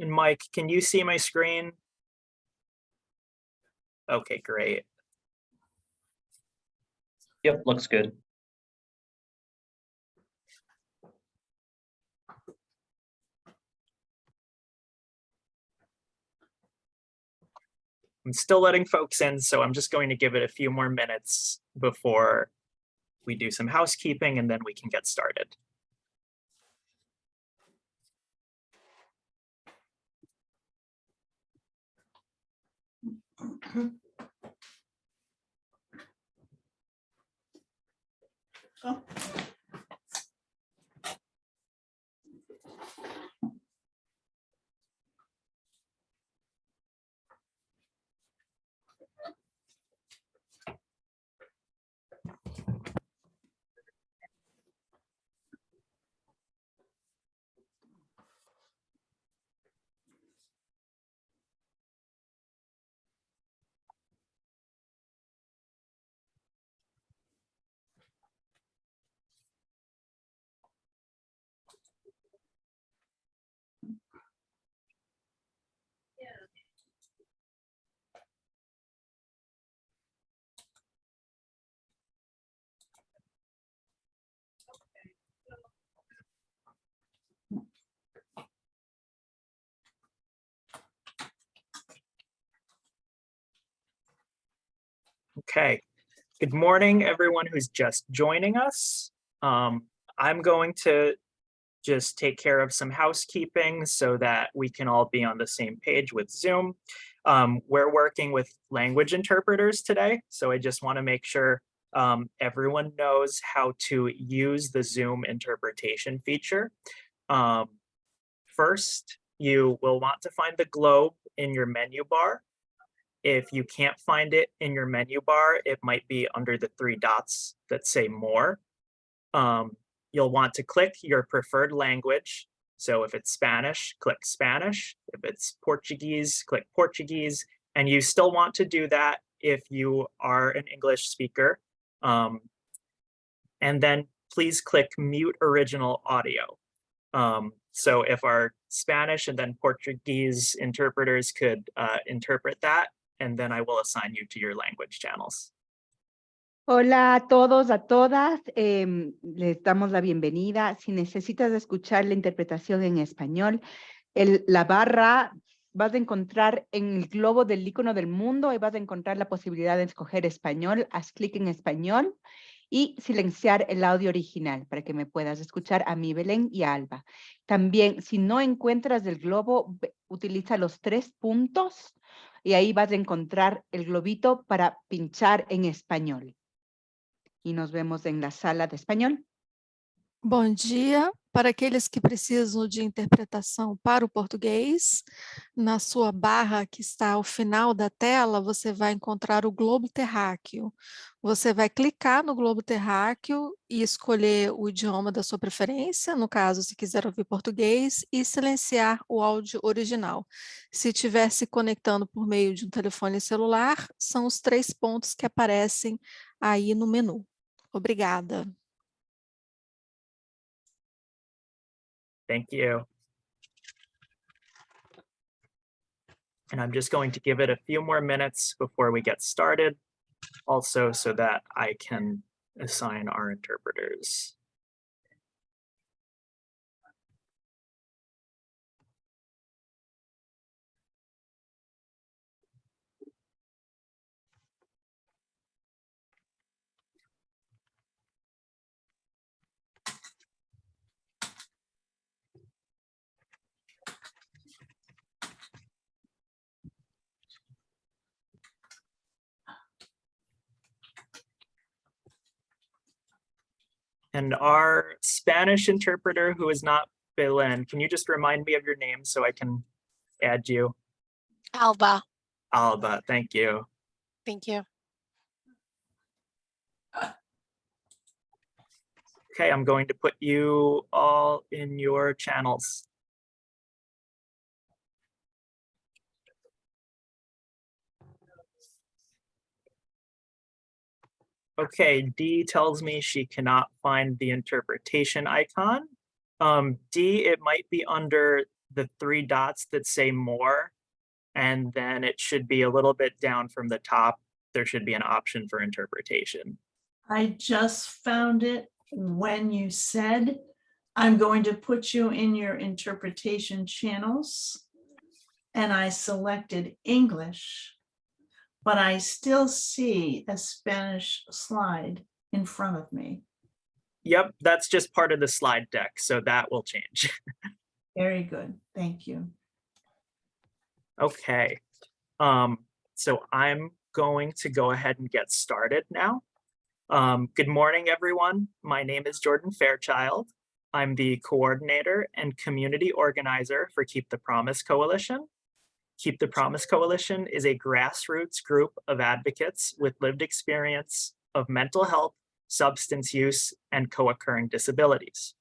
And Mike, can you see my screen? Okay, great. Yep, looks good. I'm still letting folks in, so I'm just going to give it a few more minutes before we do some housekeeping, and then we can get started. Oh. Okay, good morning, everyone who's just joining us. I'm going to just take care of some housekeeping so that we can all be on the same page with Zoom. We're working with language interpreters today, so I just want to make sure everyone knows how to use the Zoom interpretation feature. First, you will want to find the globe in your menu bar. If you can't find it in your menu bar, it might be under the three dots that say more. You'll want to click your preferred language. So if it's Spanish, click Spanish. If it's Portuguese, click Portuguese. And you still want to do that if you are an English speaker. And then please click mute original audio. So if our Spanish and then Portuguese interpreters could interpret that, and then I will assign you to your language channels. Hola a todos, a todas. Les damos la bienvenida. Si necesitas escuchar la interpretación en español, la barra vas a encontrar en el globo del icono del mundo y vas a encontrar la posibilidad de escoger español. Haz clic en español y silenciar el audio original para que me puedas escuchar a mí, Belén, y a Alba. También, si no encuentras el globo, utiliza los 3 puntos y ahí vas a encontrar el globito para pinchar en español. E nos vemos em la sala de espanhol. Bom dia. Para aqueles que precisam de interpretação para o português, na sua barra que está ao final da tela, você vai encontrar o globo terráqueo. Você vai clicar no globo terráqueo e escolher o idioma da sua preferência, no caso, se quiser ouvir português, e silenciar o áudio original. Se estiver se conectando por meio de um telefone celular, são os 3 pontos que aparecem aí no menu. Obrigada. Thank you. And I'm just going to give it a few more minutes before we get started, also so that I can assign our interpreters. And our Spanish interpreter, who is not Belen, can you just remind me of your name so I can add you? Alba. Alba, thank you. Thank you. Okay, I'm going to put you all in your channels. Okay, D tells me she cannot find the interpretation icon. D, it might be under the three dots that say more, and then it should be a little bit down from the top. There should be an option for interpretation. I just found it when you said, I'm going to put you in your interpretation channels. And I selected English, but I still see a Spanish slide in front of me. Yep, that's just part of the slide deck, so that will change. Very good. Thank you. Okay, so I'm going to go ahead and get started now. Good morning, everyone. My name is Jordan Fairchild. I'm the coordinator and community organizer for Keep the Promise Coalition. Keep the Promise Coalition is a grassroots group of advocates with lived experience of mental health, substance use, and co-occurring disabilities.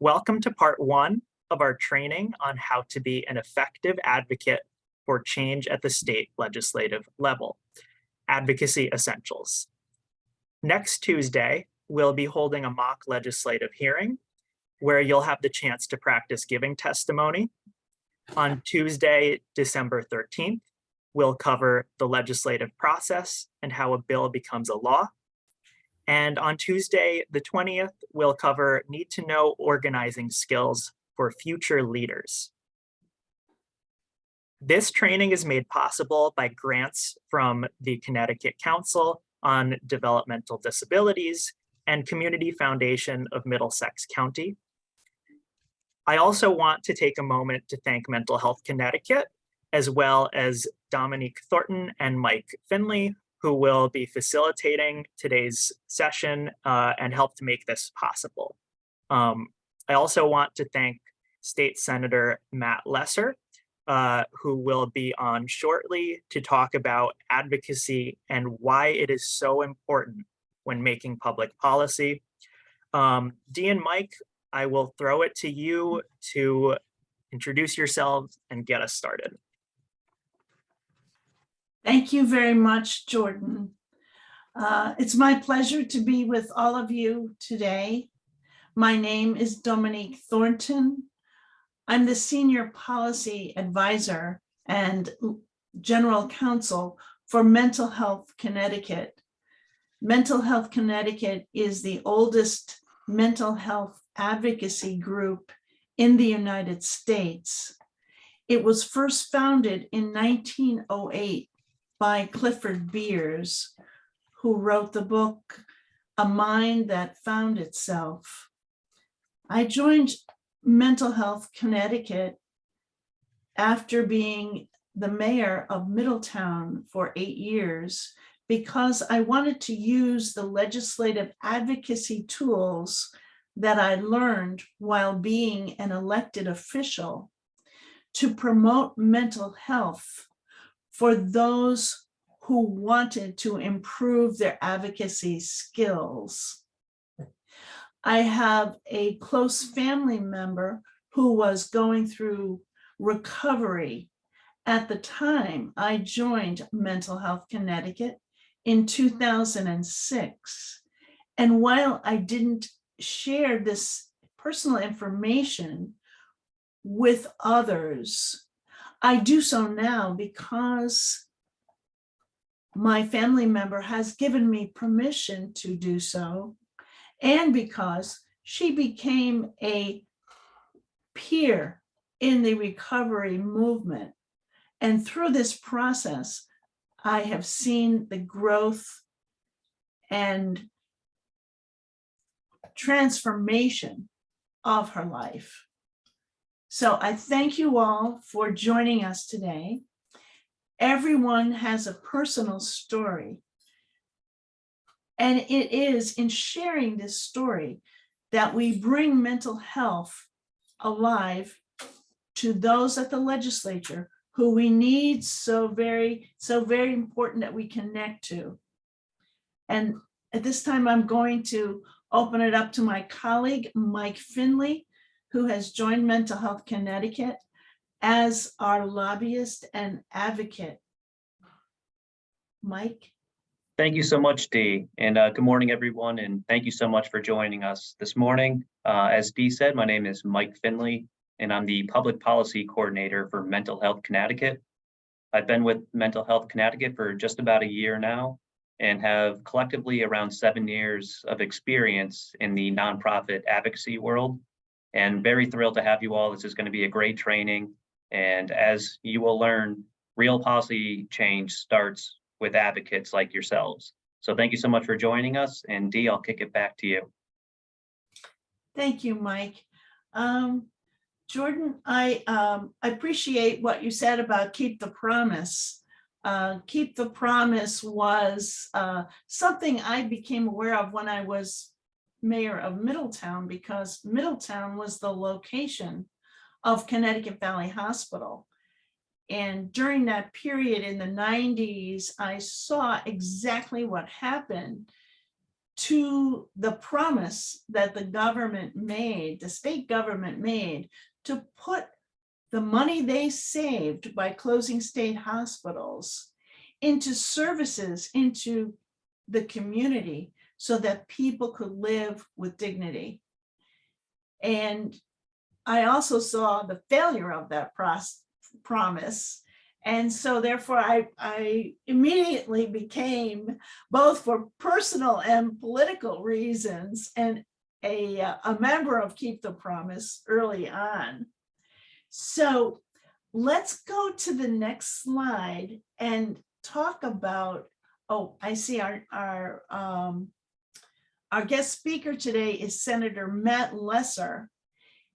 Welcome to part 1 of our training on how to be an effective advocate for change at the state legislative level, Advocacy Essentials. Next Tuesday, we'll be holding a mock legislative hearing where you'll have the chance to practice giving testimony. On Tuesday, December 13th, we'll cover the legislative process and how a bill becomes a law. And on Tuesday, the 20th, we'll cover need-to-know organizing skills for future leaders. This training is made possible by grants from the Connecticut Council on Developmental Disabilities and Community Foundation of Middlesex County. I also want to take a moment to thank Mental Health Connecticut, as well as Dominique Thornton and Mike Finley, who will be facilitating today's session and help to make this possible. I also want to thank State Senator Matt Lesser, who will be on shortly to talk about advocacy and why it is so important when making public policy. Dee and Mike, I will throw it to you to introduce yourselves and get us started. Thank you very much, Jordan. It's my pleasure to be with all of you today. My name is Dominique Thornton. I'm the Senior Policy Advisor and General Counsel for Mental Health Connecticut. Mental Health Connecticut is the oldest mental health advocacy group in the United States. It was first founded in 1908 by Clifford Beers, who wrote the book, A Mind That Found Itself. I joined Mental Health Connecticut after being the mayor of Middletown for 8 years because I wanted to use the legislative advocacy tools that I learned while being an elected official to promote mental health for those who wanted to improve their advocacy skills. I have a close family member who was going through recovery at the time I joined Mental Health Connecticut in 2006. And while I didn't share this personal information with others, I do so now because my family member has given me permission to do so, and because she became a peer in the recovery movement. And through this process, I have seen the growth and transformation of her life. So I thank you all for joining us today. Everyone has a personal story. And it is in sharing this story that we bring mental health alive to those at the legislature who we need so very important that we connect to. And at this time, I'm going to open it up to my colleague, Mike Finley, who has joined Mental Health Connecticut as our lobbyist and advocate. Mike. Thank you so much, Dee, and good morning, everyone, and thank you so much for joining us this morning. As Dee said, my name is Mike Finley. and I'm the Public Policy Coordinator for Mental Health Connecticut. I've been with Mental Health Connecticut for just about a year now and have collectively around 7 years of experience in the nonprofit advocacy world. And very thrilled to have you all. This is going to be a great training. And as you will learn, real policy change starts with advocates like yourselves. So thank you so much for joining us. And Dee, I'll kick it back to you. Thank you, Mike. Jordan, I appreciate what you said about keep the promise. Keep the promise was something I became aware of when I was mayor of Middletown, because Middletown was the location of Connecticut Valley Hospital. And during that period in the 90s, I saw exactly what happened to the promise that the government made, the state government made, to put the money they saved by closing state hospitals into services, into the community, so that people could live with dignity. And I also saw the failure of that promise. And so therefore I immediately became, both for personal and political reasons, and a member of Keep the Promise early on. So let's go to the next slide and talk about, oh, I see our guest speaker today is Senator Matt Lesser.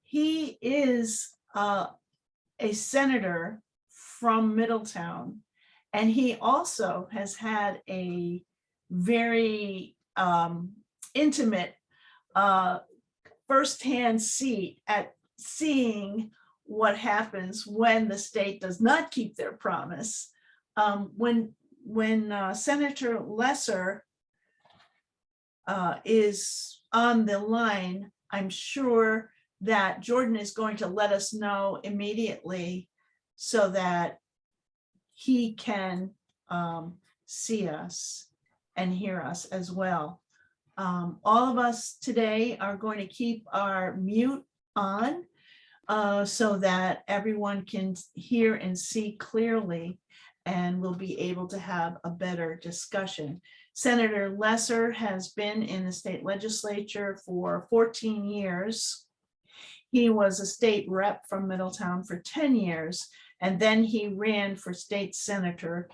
He is a senator from Middletown, and he also has had a very intimate firsthand seat at seeing what happens when the state does not keep their promise. When Senator Lesser is on the line, I'm sure that Jordan is going to let us know immediately so that he can see us and hear us as well. All of us today are going to keep our mute on so that everyone can hear and see clearly, and we'll be able to have a better discussion. Senator Lesser has been in the state legislature for 14 years. He was a state rep from Middletown for 10 years, and then he ran for state senator.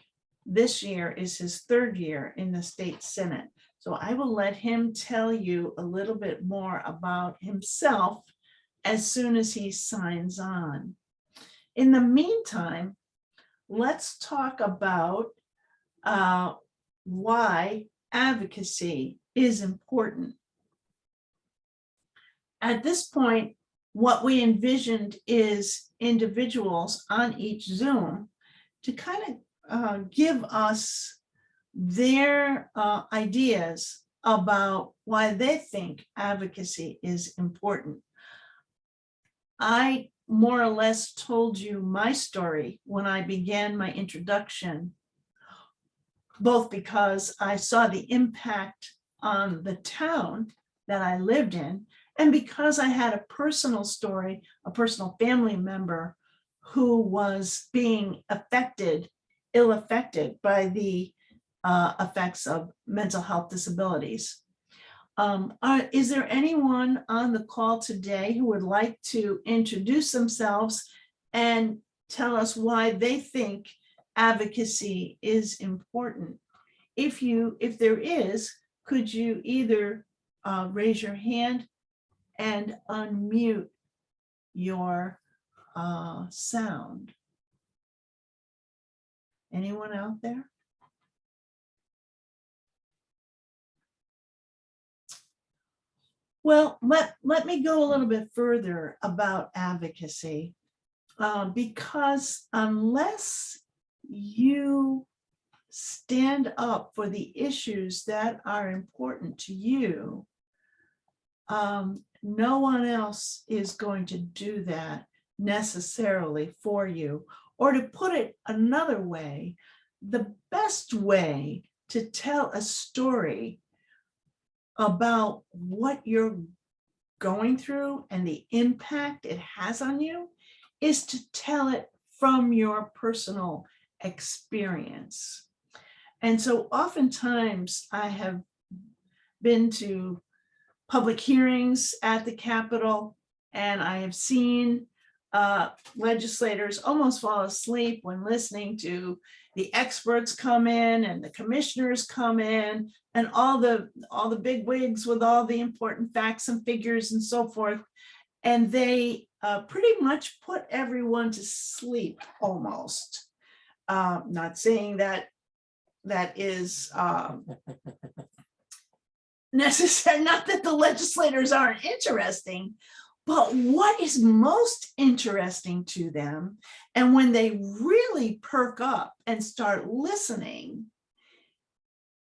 This year is his 3rd year in the state Senate. So I will let him tell you a little bit more about himself as soon as he signs on. In the meantime, let's talk about why advocacy is important. At this point, what we envisioned is individuals on each Zoom to kind of give us their ideas about why they think advocacy is important. I more or less told you my story when I began my introduction, both because I saw the impact on the town that I lived in, and because I had a personal story, a personal family member who was being ill affected by the effects of mental health disabilities. Is there anyone on the call today who would like to introduce themselves and tell us why they think advocacy is important? If there is, could you either raise your hand and unmute your sound? Anyone out there? Well, let me go a little bit further about advocacy, because unless you stand up for the issues that are important to you, no one else is going to do that necessarily for you. Or to put it another way, the best way to tell a story about what your going through and the impact it has on you is to tell it from your personal experience. And so oftentimes I have been to public hearings at the Capitol, and I have seen legislators almost fall asleep when listening to the experts come in and the commissioners come in and all the big wigs with all the important facts and figures and so forth. And they pretty much put everyone to sleep almost. Not saying that is necessary, not that the legislators aren't interesting, but what is most interesting to them, and when they really perk up and start listening,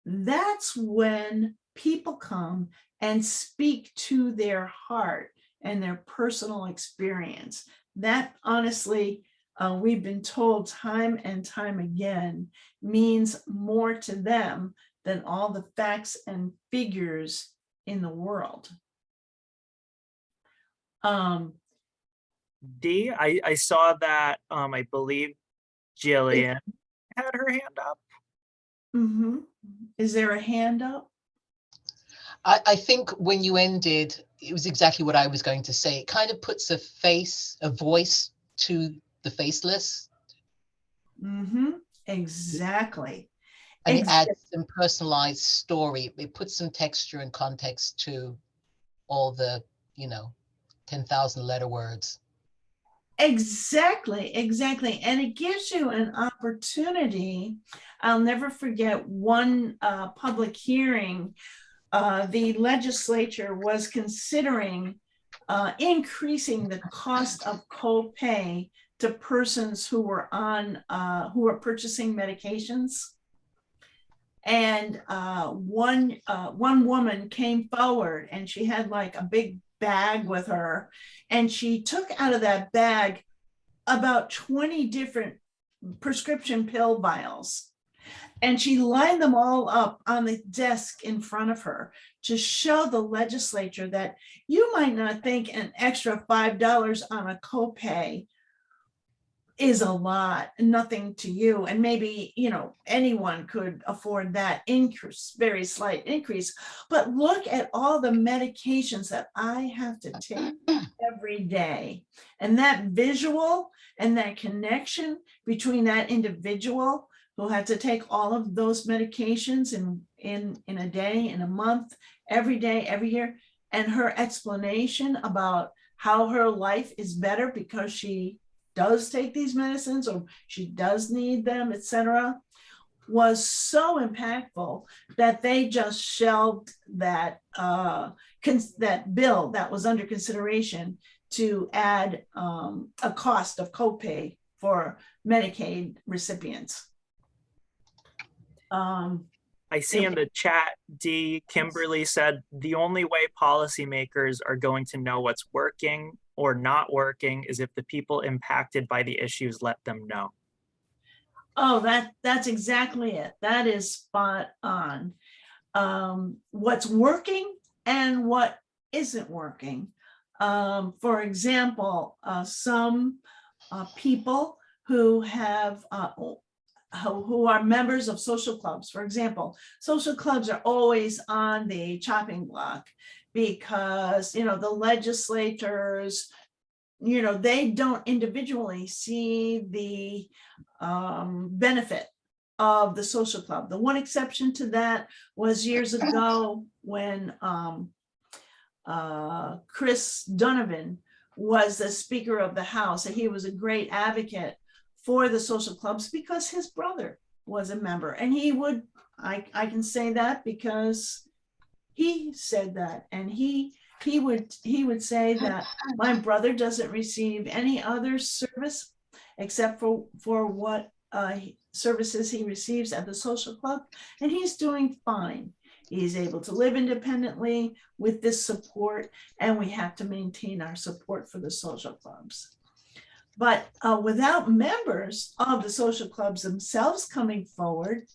that's when people come and speak to their heart and their personal experience. That honestly, we've been told time and time again, means more to them than all the facts and figures in the world. Dee, I saw that, I believe Jillian had her hand up. Is there a hand up? I think when you ended, it was exactly what I was going to say. It kind of puts a voice to the faceless. Exactly. And it adds some personalized story. It puts some texture and context to all the, 10,000 letter words. Exactly. And it gives you an opportunity. I'll never forget one public hearing. The legislature was considering increasing the cost of copay to persons who were purchasing medications. And one woman came forward and she had like a big bag with her, and she took out of that bag about 20 different prescription pill vials, and she lined them all up on the desk in front of her to show the legislature that you might not think an extra $5 on a copay is a lot, nothing to you, and maybe anyone could afford that increase, very slight increase, but look at all the medications that I have to take every day, and that visual and that connection between that individual who had to take all of those medications in a day, in a month, every day, every year, and her explanation about how her life is better because she does take these medicines or she does need them, etc., was so impactful that they just shelved that that bill that was under consideration to add a cost of copay for Medicaid recipients. I see in the chat, Dee, Kimberly said the only way policymakers are going to know what's working or not working is if the people impacted by the issues let them know. Oh, that's exactly it. That is spot on. What's working and what isn't working. For example, some people who have who are members of social clubs, for example, social clubs are always on the chopping block because the legislators, they don't individually see the benefit of the social club. The one exception to that was years ago when Chris Donovan was the Speaker of the House, and he was a great advocate for the social clubs because his brother was a member, and he would, I can say that because he said that, and he would say that my brother doesn't receive any other service except for what services he receives at the social club, and he's doing fine. He's able to live independently with this support, and we have to maintain our support for the social clubs. But without members of the social clubs themselves coming forward,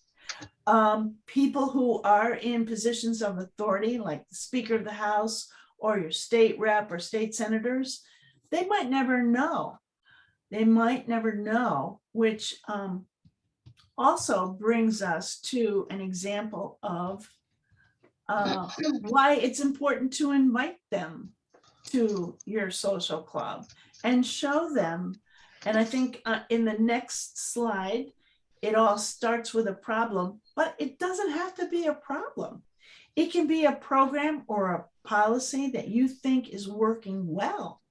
people who are in positions of authority, like the Speaker of the House or your state rep or state senators, they might never know. They might never know, which also brings us to an example of why it's important to invite them to your social club and show them. And I think in the next slide, it all starts with a problem, but it doesn't have to be a problem. It can be a program or a policy that you think is working well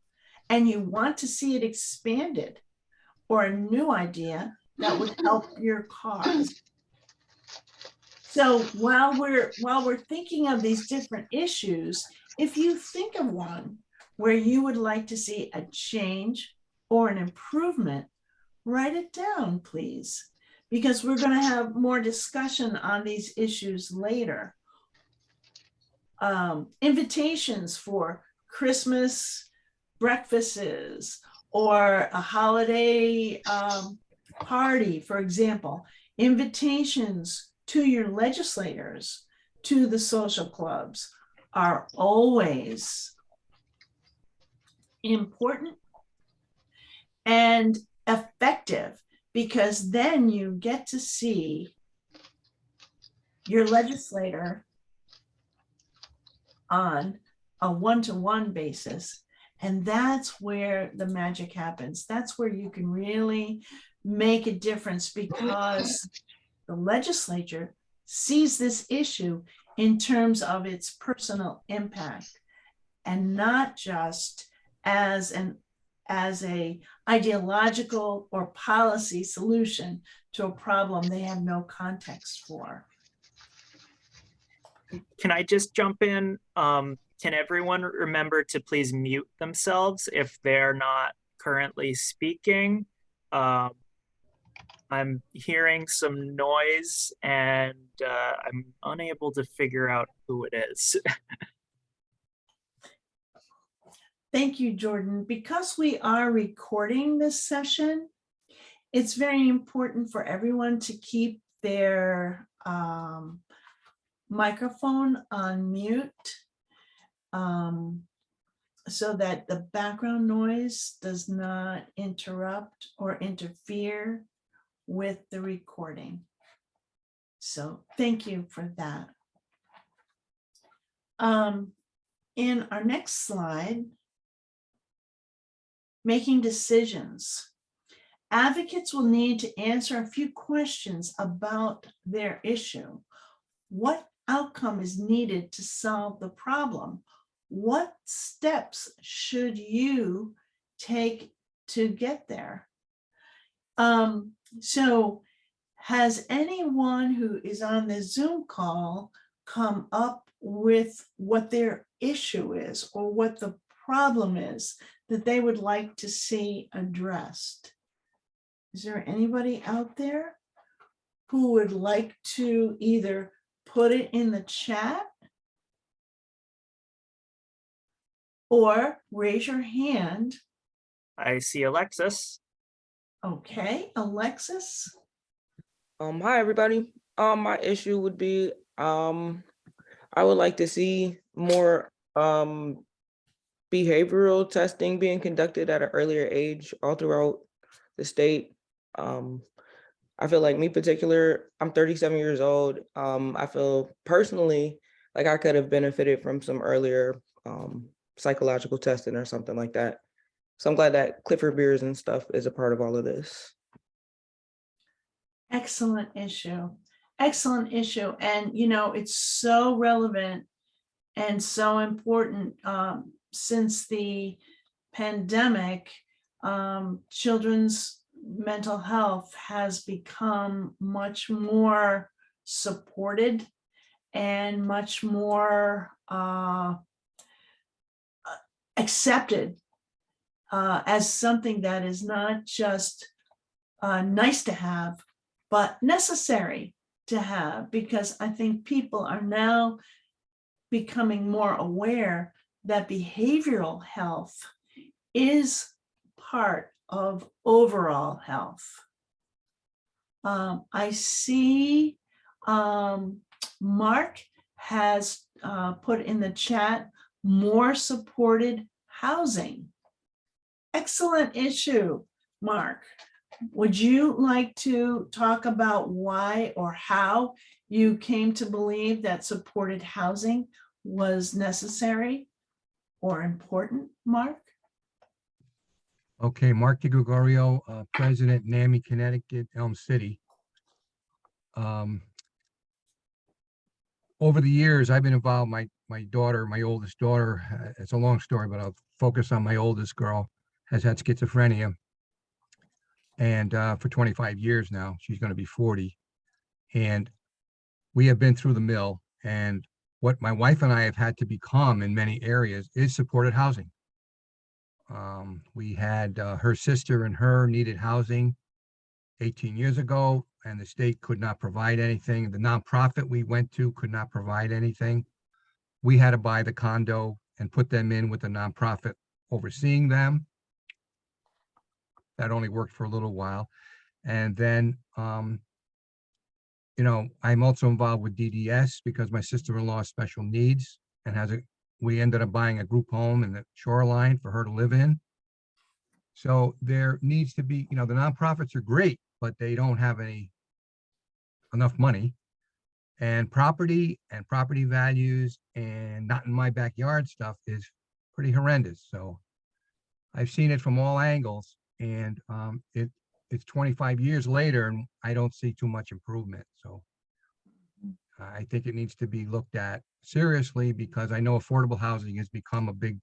and you want to see it expanded, or a new idea that would help your cause. So while we're thinking of these different issues, if you think of one where you would like to see a change or an improvement, write it down, please, because we're going to have more discussion on these issues later. Invitations for Christmas breakfasts or a holiday party, for example, invitations to your legislators, to the social clubs, are always important and effective, because then you get to see your legislator on a one-to-one basis. And that's where the magic happens. That's where you can really make a difference, because the legislature sees this issue in terms of its personal impact, and not just as a ideological or policy solution to a problem they have no context for. Can I just jump in? Can everyone remember to please mute themselves if they're not currently speaking? I'm hearing some noise and I'm unable to figure out who it is. Thank you, Jordan. Because we are recording this session, it's very important for everyone to keep their microphone on mute, so that the background noise does not interrupt or interfere with the recording. So thank you for that. In our next slide, making decisions. Advocates will need to answer a few questions about their issue. What outcome is needed to solve the problem? What steps should you take to get there? So has anyone who is on the Zoom call come up with what their issue is, or what the problem is that they would like to see addressed? Is there anybody out there who would like to either put it in the chat or raise your hand? I see Alexis. Okay, Alexis. Hi everybody. My issue would be I would like to see more behavioral testing being conducted at an earlier age all throughout the state. I feel like me particular, I'm 37 years old. I feel personally like I could have benefited from some earlier psychological testing or something like that. So I'm glad that Clifford Beers and stuff is a part of all of this. Excellent issue. Excellent issue. And, you know, it's so relevant and so important since the pandemic. Children's mental health has become much more supported and much more accepted as something that is not just nice to have, but necessary to have, because I think people are now becoming more aware that behavioral health is part of overall health. I see Mark has put in the chat more supported housing? Excellent issue, Mark. Would you like to talk about why or how you came to believe that supported housing was necessary or important, Mark? Okay, Mark DeGregorio, President, NAMI, Connecticut, Elm City. Over the years, I've been involved, my daughter, my oldest daughter, it's a long story, but I'll focus on my oldest girl, has had schizophrenia. And for 25 years now, she's going to be 40. And we have been through the mill. And what my wife and I have had to become in many areas is supported housing. We had her sister and her needed housing 18 years ago, and the state could not provide anything. The nonprofit we went to could not provide anything. We had to buy the condo and put them in with the nonprofit overseeing them. That only worked for a little while. And then, you know, I'm also involved with DDS because my sister-in-law has special needs and we ended up buying a group home in the Shoreline for her to live in. So there needs to be, you know, the nonprofits are great, but they don't have enough money, and property values and not in my backyard stuff is pretty horrendous. So I've seen it from all angles, and it's 25 years later and I don't see too much improvement. So I think it needs to be looked at seriously, because I know affordable housing has become a big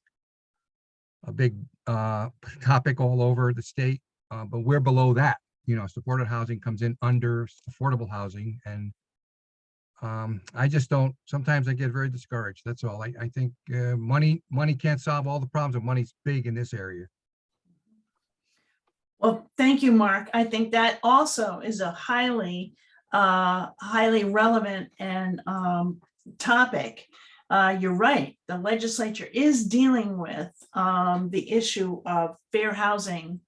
topic all over the state, but we're below that. You know, supported housing comes in under affordable housing, and I just don't, sometimes I get very discouraged. That's all. I think money can't solve all the problems, and money's big in this area. Well, thank you, Mark. I think that also is a highly relevant and topic. You're right. The legislature is dealing with the issue of fair housing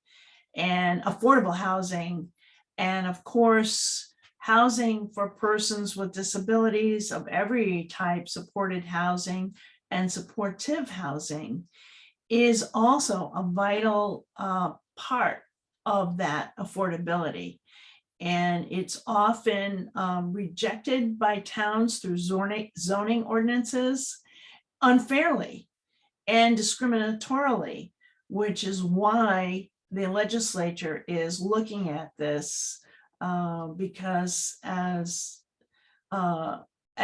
and affordable housing, and of course, housing for persons with disabilities of every type. Supported housing and supportive housing is also a vital part of that affordability. And it's often rejected by towns through zoning ordinances unfairly and discriminatorily, which is why the legislature is looking at this, because as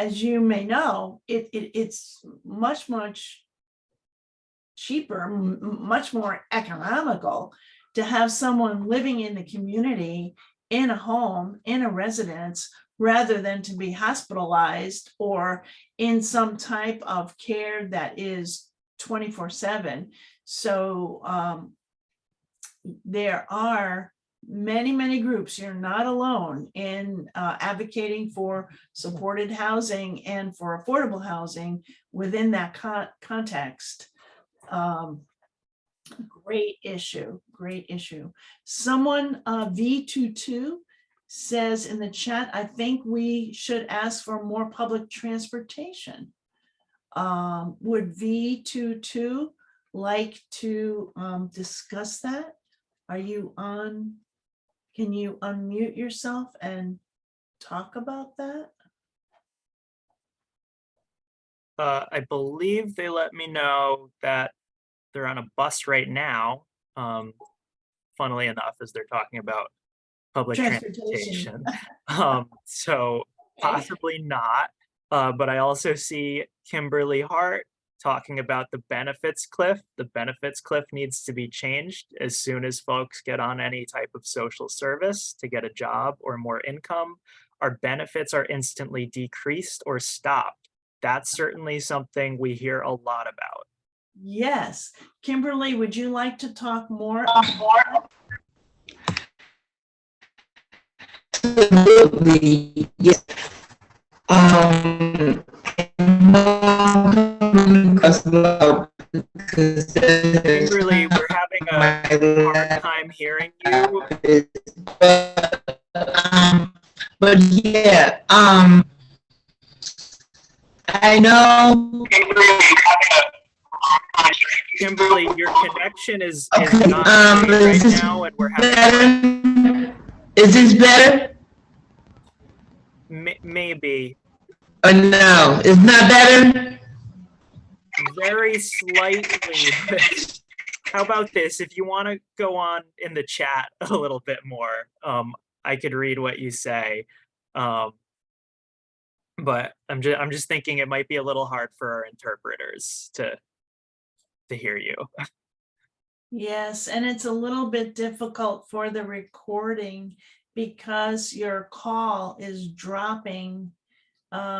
you may know, it's much cheaper, much more economical to have someone living in the community, in a home, in a residence, rather than to be hospitalized or in some type of care that is 24/7. So there are many groups. You're not alone in advocating for supported housing and for affordable housing within that context. Great issue. Someone, V22, says in the chat, I think we should ask for more public transportation. Would V22 like to discuss that? Are you on? Can you unmute yourself and talk about that? I believe they let me know that they're on a bus right now, funnily enough, as they're talking about public transportation. So possibly not, but I also see Kimberly Hart talking about the benefits cliff. The benefits cliff needs to be changed as soon as folks get on any type of social service to get a job or more income. Our benefits are instantly decreased or stopped. That's certainly something we hear a lot about. Yes. Kimberly, would you like to talk more? Absolutely, yes. Kimberly, we're having a hard time hearing you. But yeah, I know Kimberly, your connection is Okay, not great right is this now, and we're having better? Is this better maybe or no? It's not better? very slightly. But how about this? If you want to go on in the chat a little bit more, I could read what you say. But I'm just thinking it might be a little hard for our interpreters to hear you. Yes, and it's a little bit difficult for the recording because your call is dropping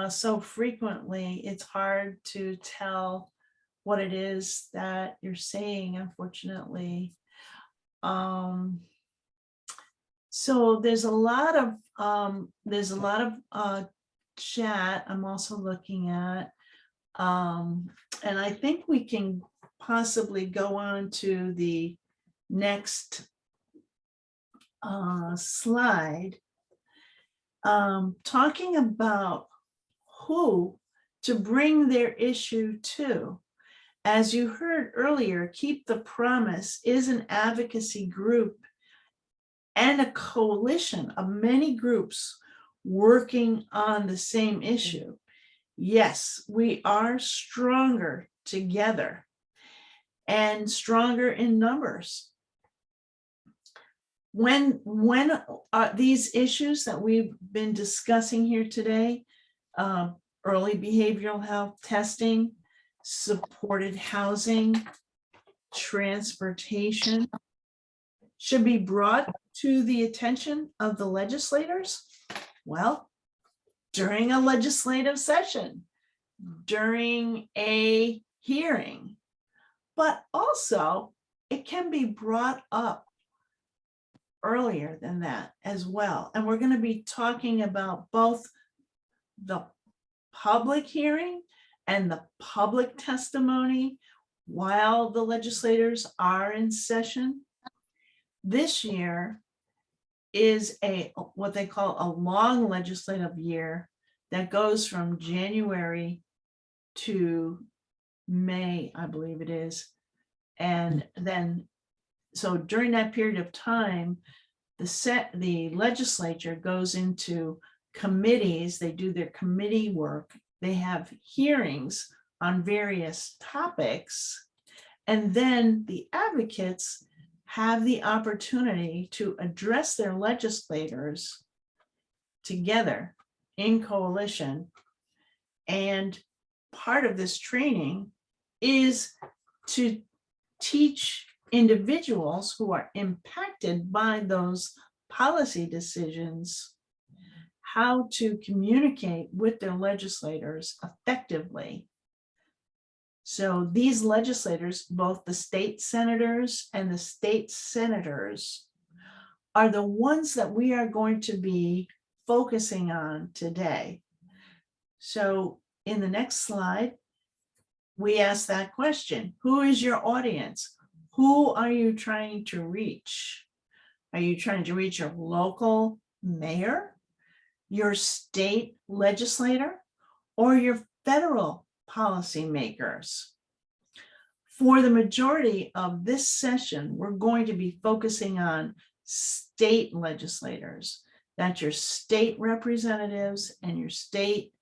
so frequently. It's hard to tell what it is that you're saying, unfortunately. So there's a lot of chat I'm also looking at. And I think we can possibly go on to the next slide, talking about who to bring their issue to. As you heard earlier, Keep the Promise is an advocacy group and a coalition of many groups working on the same issue. Yes, we are stronger together and stronger in numbers. When these issues that we've been discussing here today, early behavioral health testing, supported housing, transportation, should be brought to the attention of the legislators? Well, during a legislative session, during a hearing, but also it can be brought up earlier than that as well. And we're going to be talking about both the public hearing and the public testimony while the legislators are in session. This year is what they call a long legislative year that goes from January to May, I believe it is. And then, so during that period of time, the legislature goes into committees, they do their committee work, they have hearings on various topics, and then the advocates have the opportunity to address their legislators together in coalition. And part of this training is to teach individuals who are impacted by those policy decisions how to communicate with their legislators effectively. So these legislators, both the state senators and the state senators, are the ones that we are going to be focusing on today. So in the next slide, we ask that question: who is your audience? Who are you trying to reach? Are you trying to reach your local mayor, your state legislator, or your federal policymakers? For the majority of this session, we're going to be focusing on state legislators. That's your state representatives and your state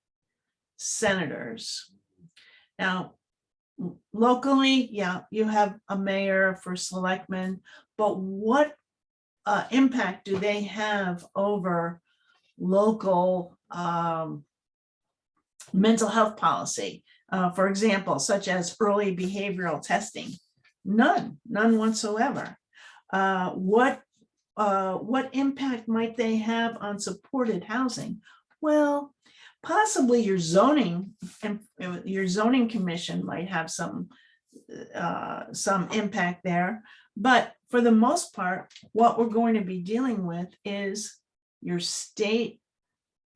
senators. Now, locally, yeah, you have a mayor for selectmen, but what impact do they have over local mental health policy? For example, such as early behavioral testing? None whatsoever. What impact might they have on supported housing? Well, possibly your zoning and your zoning commission might have some impact there. But for the most part, what we're going to be dealing with is your state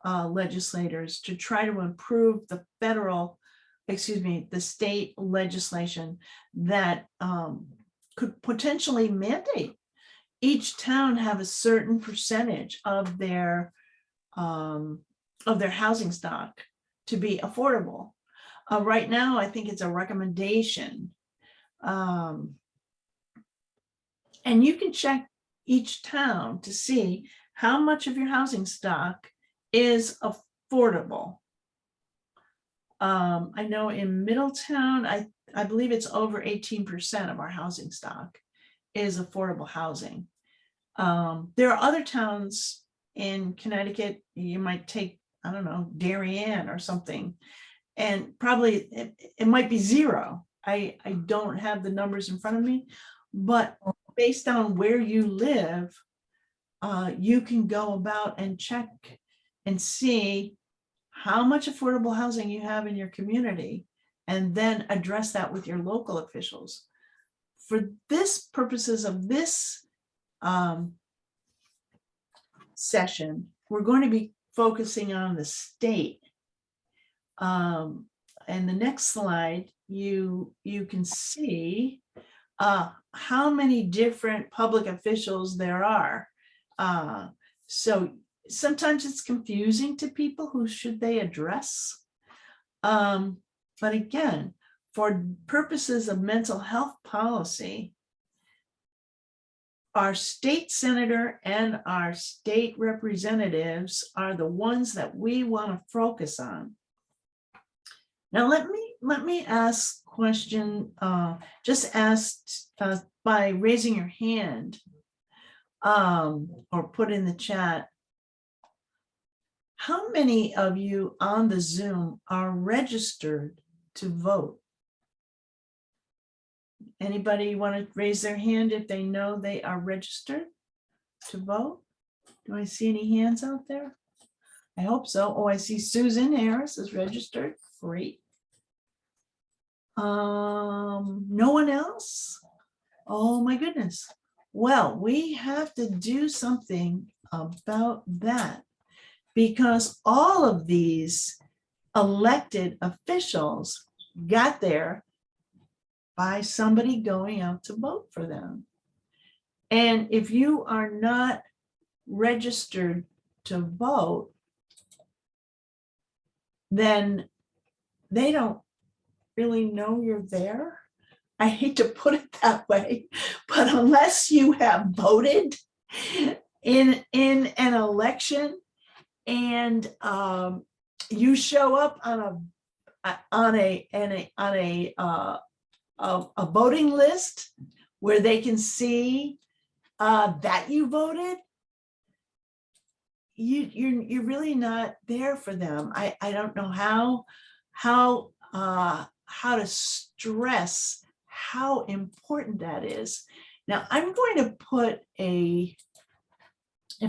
legislators to try to improve the the state legislation that could potentially mandate each town have a certain percentage of their housing stock to be affordable. Right now, I think it's a recommendation And you can check each town to see how much of your housing stock is affordable. I know in Middletown, I believe it's over 18% of our housing stock is affordable housing. There are other towns in Connecticut, you might take, I don't know, Darien or something, and probably it might be zero. I don't have the numbers in front of me, but based on where you live, you can go about and check and see how much affordable housing you have in your community, and then address that with your local officials. For this purposes of this session, we're going to be focusing on the state. And the next slide, you can see how many different public officials there are. So sometimes it's confusing to people, who should they address? But again, for purposes of mental health policy, our state senator and our state representatives are the ones that we want to focus on. Now, let me ask a question, just asked by raising your hand, or put in the chat. How many of you on the Zoom are registered to vote? Anybody want to raise their hand if they know they are registered to vote? Do I see any hands out there? I hope so. Oh, I see Susan Harris is registered. Great. No one else? Oh my goodness. Well, we have to do something about that, because all of these elected officials got there by somebody going out to vote for them. And if you are not registered to vote, then they don't really know you're there. I hate to put it that way, but unless you have voted in an election and you show up on a voting list where they can see that you voted, you're really not there for them. I don't know how to stress how important that is. Now I'm going to put if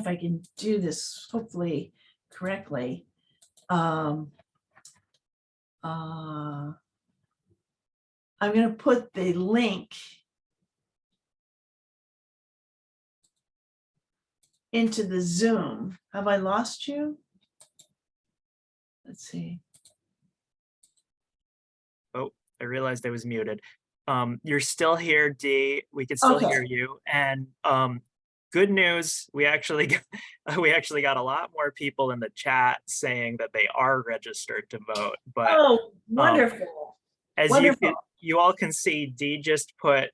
I can do this hopefully correctly. I'm going to put the link into the Zoom. Have I lost you? Let's see. Oh, I realized I was muted. You're still here, Dee. We can still hear you. And good news, we actually got a lot more people in the chat saying that they are registered to vote. But Wonderful. As Wonderful. you all can see, Dee just put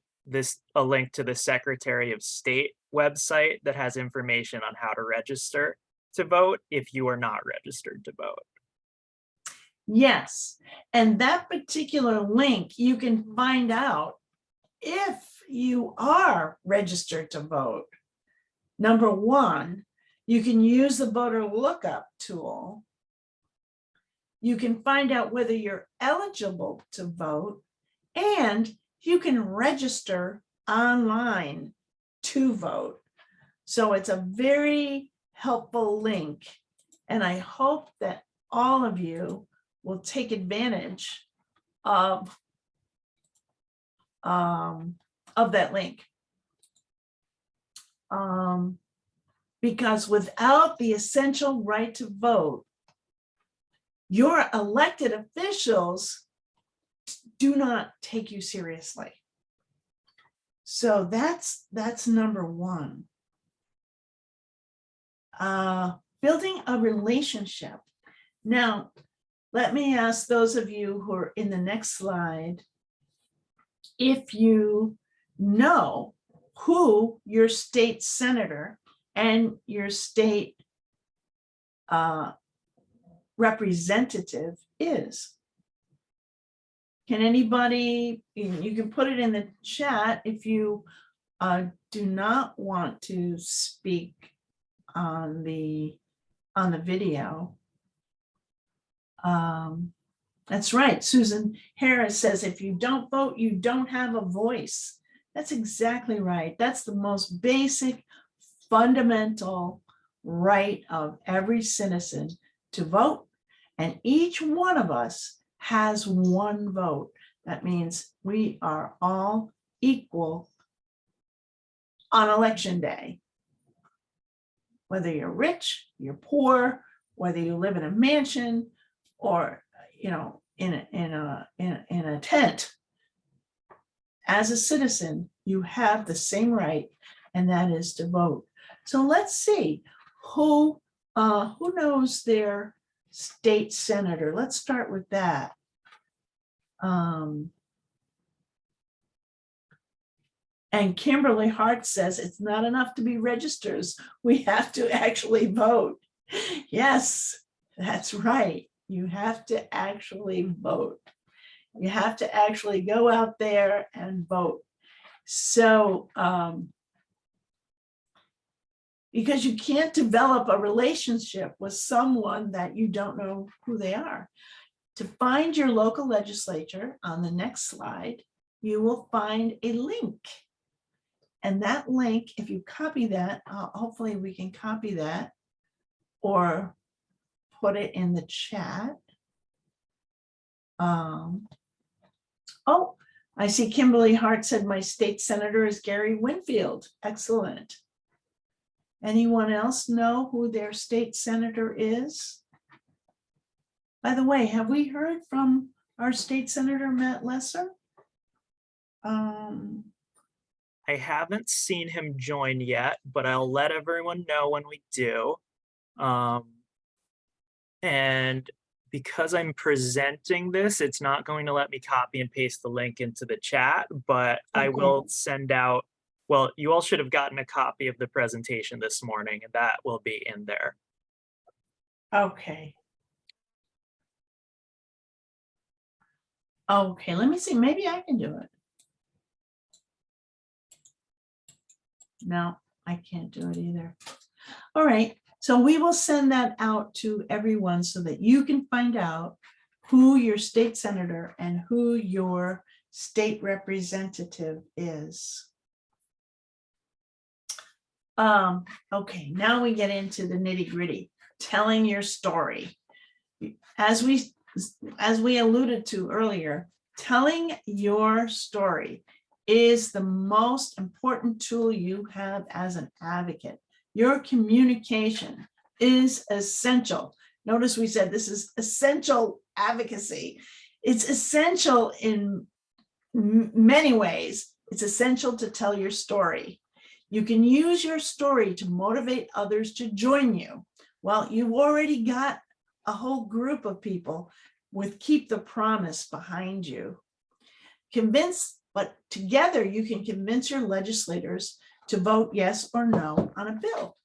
a link to the Secretary of State website that has information on how to register to vote if you are not registered to vote. Yes, and that particular link, you can find out if you are registered to vote. Number one, you can use the voter lookup tool. You can find out whether you're eligible to vote, and you can register online to vote. So it's a very helpful link, and I hope that all of you will take advantage of that link. Because without the essential right to vote, your elected officials do not take you seriously. So that's number one. Building a relationship. Now, let me ask those of you who are in the next slide if you know who your state senator and your state representative is. Can anybody, you can put it in the chat if you do not want to speak on the video. That's right. Susan Harris says, if you don't vote, you don't have a voice. That's exactly right. That's the most basic, fundamental right of every citizen to vote. And each one of us has one vote. That means we are all equal on election day. Whether you're rich, you're poor, whether you live in a mansion or, you know, in a tent. As a citizen, you have the same right, and that is to vote. So let's see who knows their state senator. Let's start with that. And Kimberly Hart says it's not enough to be registers. We have to actually vote. Yes, that's right. You have to actually vote. You have to actually go out there and vote. So, because you can't develop a relationship with someone that you don't know who they are. To find your local legislature on the next slide, you will find a link. And that link, if you copy that, hopefully we can copy that or put it in the chat. Oh, I see Kimberly Hart said my state senator is Gary Winfield. Excellent. Anyone else know who their state senator is? By the way, have we heard from our state senator, Matt Lesser? I haven't seen him join yet, but I'll let everyone know when we do. And because I'm presenting this, it's not going to let me copy and paste the link into the chat, but I will send out, well, you all should have gotten a copy of the presentation this morning, and that will be in there. Okay. Okay, let me see, maybe I can do it. No, I can't do it either. All right, so we will send that out to everyone so that you can find out who your state senator and who your state representative is. Okay, now we get into the nitty-gritty, telling your story. As we alluded to earlier, telling your story is the most important tool you have as an advocate. Your communication is essential. Notice we said this is essential advocacy. It's essential in many ways. It's essential to tell your story. You can use your story to motivate others to join you. Well, you've already got a whole group of people with Keep the Promise behind you. But together you can convince your legislators to vote yes or no on a bill.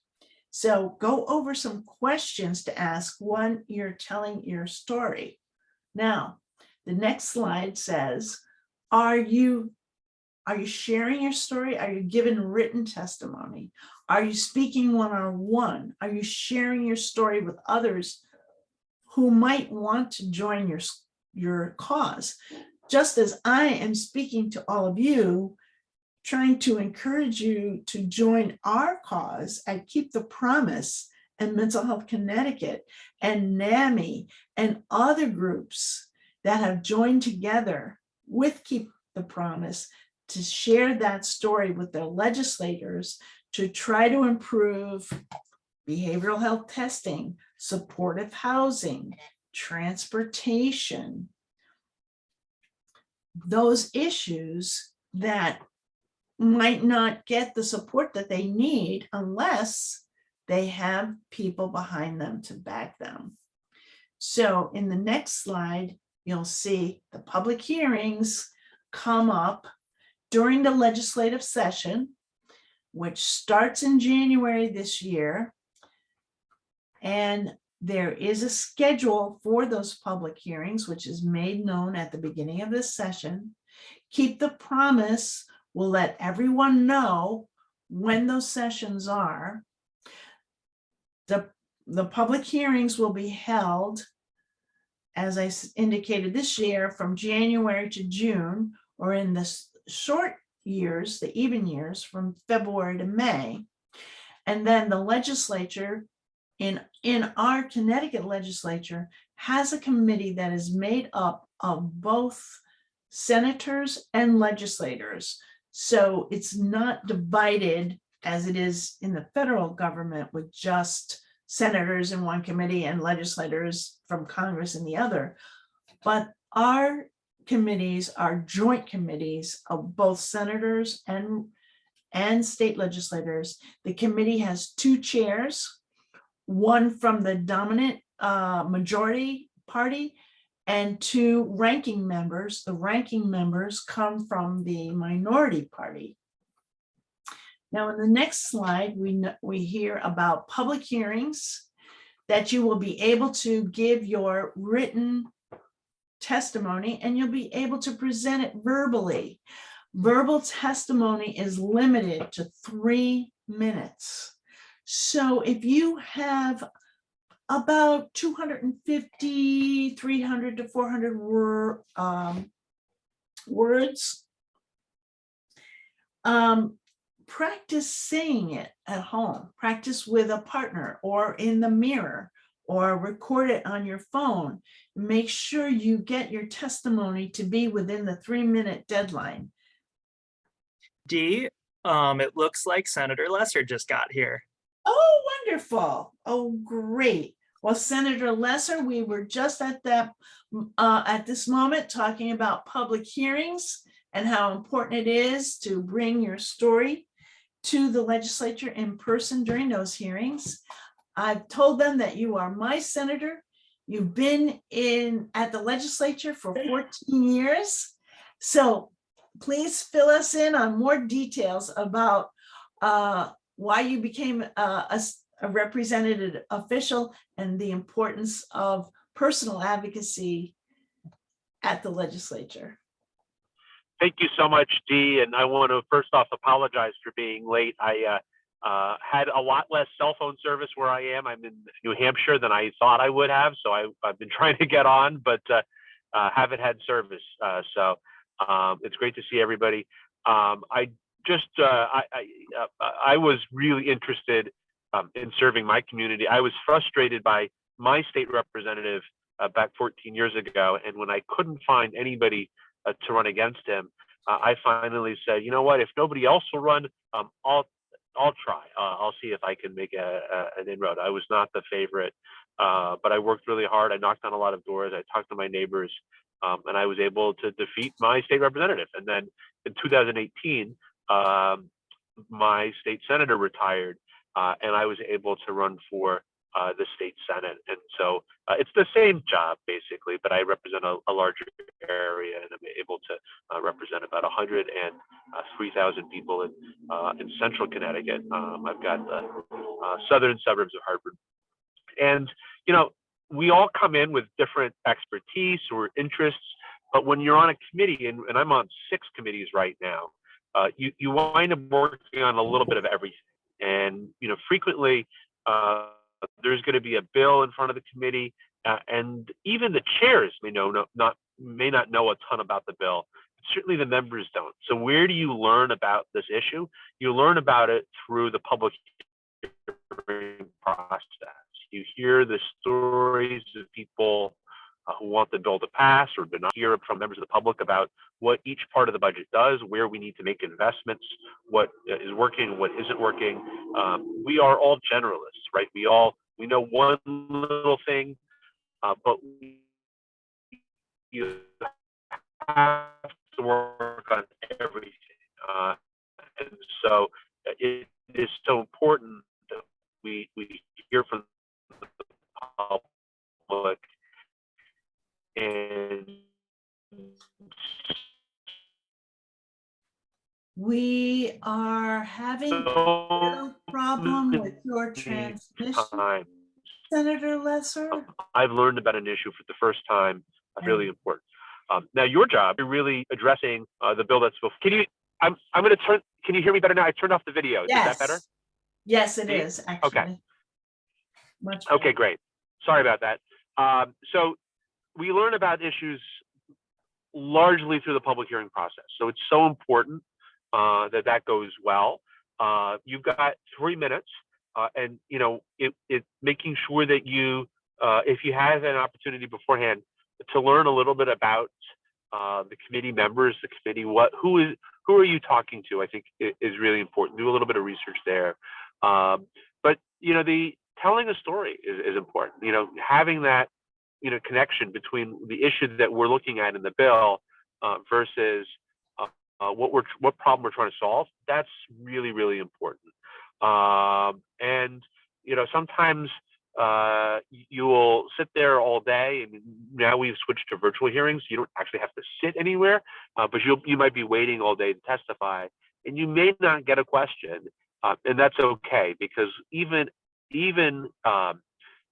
So go over some questions to ask when you're telling your story. Now, the next slide says, are you sharing your story? Are you giving written testimony? Are you speaking one-on-one? Are you sharing your story with others who might want to join your cause? Just as I am speaking to all of you, trying to encourage you to join our cause at Keep the Promise and Mental Health Connecticut and NAMI and other groups that have joined together with Keep the Promise to share that story with their legislators to try to improve behavioral health testing, supportive housing, transportation, those issues that might not get the support that they need unless they have people behind them to back them. So in the next slide, you'll see the public hearings come up during the legislative session, which starts in January this year. And there is a schedule for those public hearings, which is made known at the beginning of this session. Keep the promise. We'll let everyone know when those sessions are. The public hearings will be held, as I indicated this year, from January to June, or in the short years, the even years, from February to May. And then the legislature in our Connecticut legislature has a committee that is made up of both senators and legislators. So it's not divided as it is in the federal government with just senators in one committee and legislators from Congress in the other. But our committees are joint committees of both senators and state legislators. The committee has two chairs, one from the dominant majority party and two ranking members. The ranking members come from the minority party. Now, in the next slide, we hear about public hearings that you will be able to give your written testimony, and you'll be able to present it verbally. Verbal testimony is limited to 3 minutes. So if you have about 250, 300 to 400 words, practice saying it at home. Practice with a partner or in the mirror, or record it on your phone. Make sure you get your testimony to be within the 3-minute deadline. Dee, it looks like Senator Lesser just got here. Oh, wonderful. Oh, great. Well, Senator Lesser, we were just at this moment talking about public hearings and how important it is to bring your story to the legislature in person during those hearings. I've told them that you are my senator. You've been at the legislature for 14 years. So please fill us in on more details about why you became a representative official and the importance of personal advocacy at the legislature. Thank you so much, Dee. And I want to first off apologize for being late. I had a lot less cell phone service where I am. I'm in New Hampshire than I thought I would have. So I've been trying to get on, but haven't had service. So it's great to see everybody. I was really interested in serving my community. I was frustrated by my state representative back 14 years ago. And when I couldn't find anybody to run against him, I finally said, you know what, if nobody else will run, I'll try. I'll see if I can make an inroad. I was not the favorite, but I worked really hard. I knocked on a lot of doors. I talked to my neighbors, and I was able to defeat my state representative. And then in 2018, my state senator retired, and I was able to run for the state senate. And so it's the same job basically, but I represent a larger area, and I'm able to represent about 103,000 people in central Connecticut. I've got the southern suburbs of Hartford. And, you know, we all come in with different expertise or interests, but when you're on a committee, and I'm on 6 committees right now, you wind up working on a little bit of everything. And, you know, frequently, there's going to be a bill in front of the committee, and even the chairs may not know a ton about the bill. Certainly the members don't. So where do you learn about this issue? You learn about it through the public hearing process. You hear the stories of people who want the bill to pass, or do not hear from members of the public about what each part of the budget does, where we need to make investments, what is working, what isn't working. We are all generalists, right? We know one little thing, but you have to work on everything. And so it is so important that we hear from the public and We are having a little problem with your transmission, Time. Senator Lesser. I've learned about an issue for the first time. Really important. Now, your job, you're really addressing the bill that's before. Can you? I'm going to turn. Can you hear me better now? I turned off the video. Yes. Is that better? Yes, it See? is actually. Okay. Much Okay, better. great. Sorry about that. So we learn about issues largely through the public hearing process. So it's so important that goes well. You've got 3 minutes, and you know it making sure that you, if you have an opportunity beforehand, to learn a little bit about the committee members, the committee, who are you talking to? I think is really important. Do a little bit of research there. But you know, the telling a story is important. You know, having that connection between the issue that we're looking at in the bill versus what problem we're trying to solve. That's really, really important. And you know, sometimes you will sit there all day, and now we've switched to virtual hearings. You don't actually have to sit anywhere, but you might be waiting all day to testify, and you may not get a question, and that's okay, because even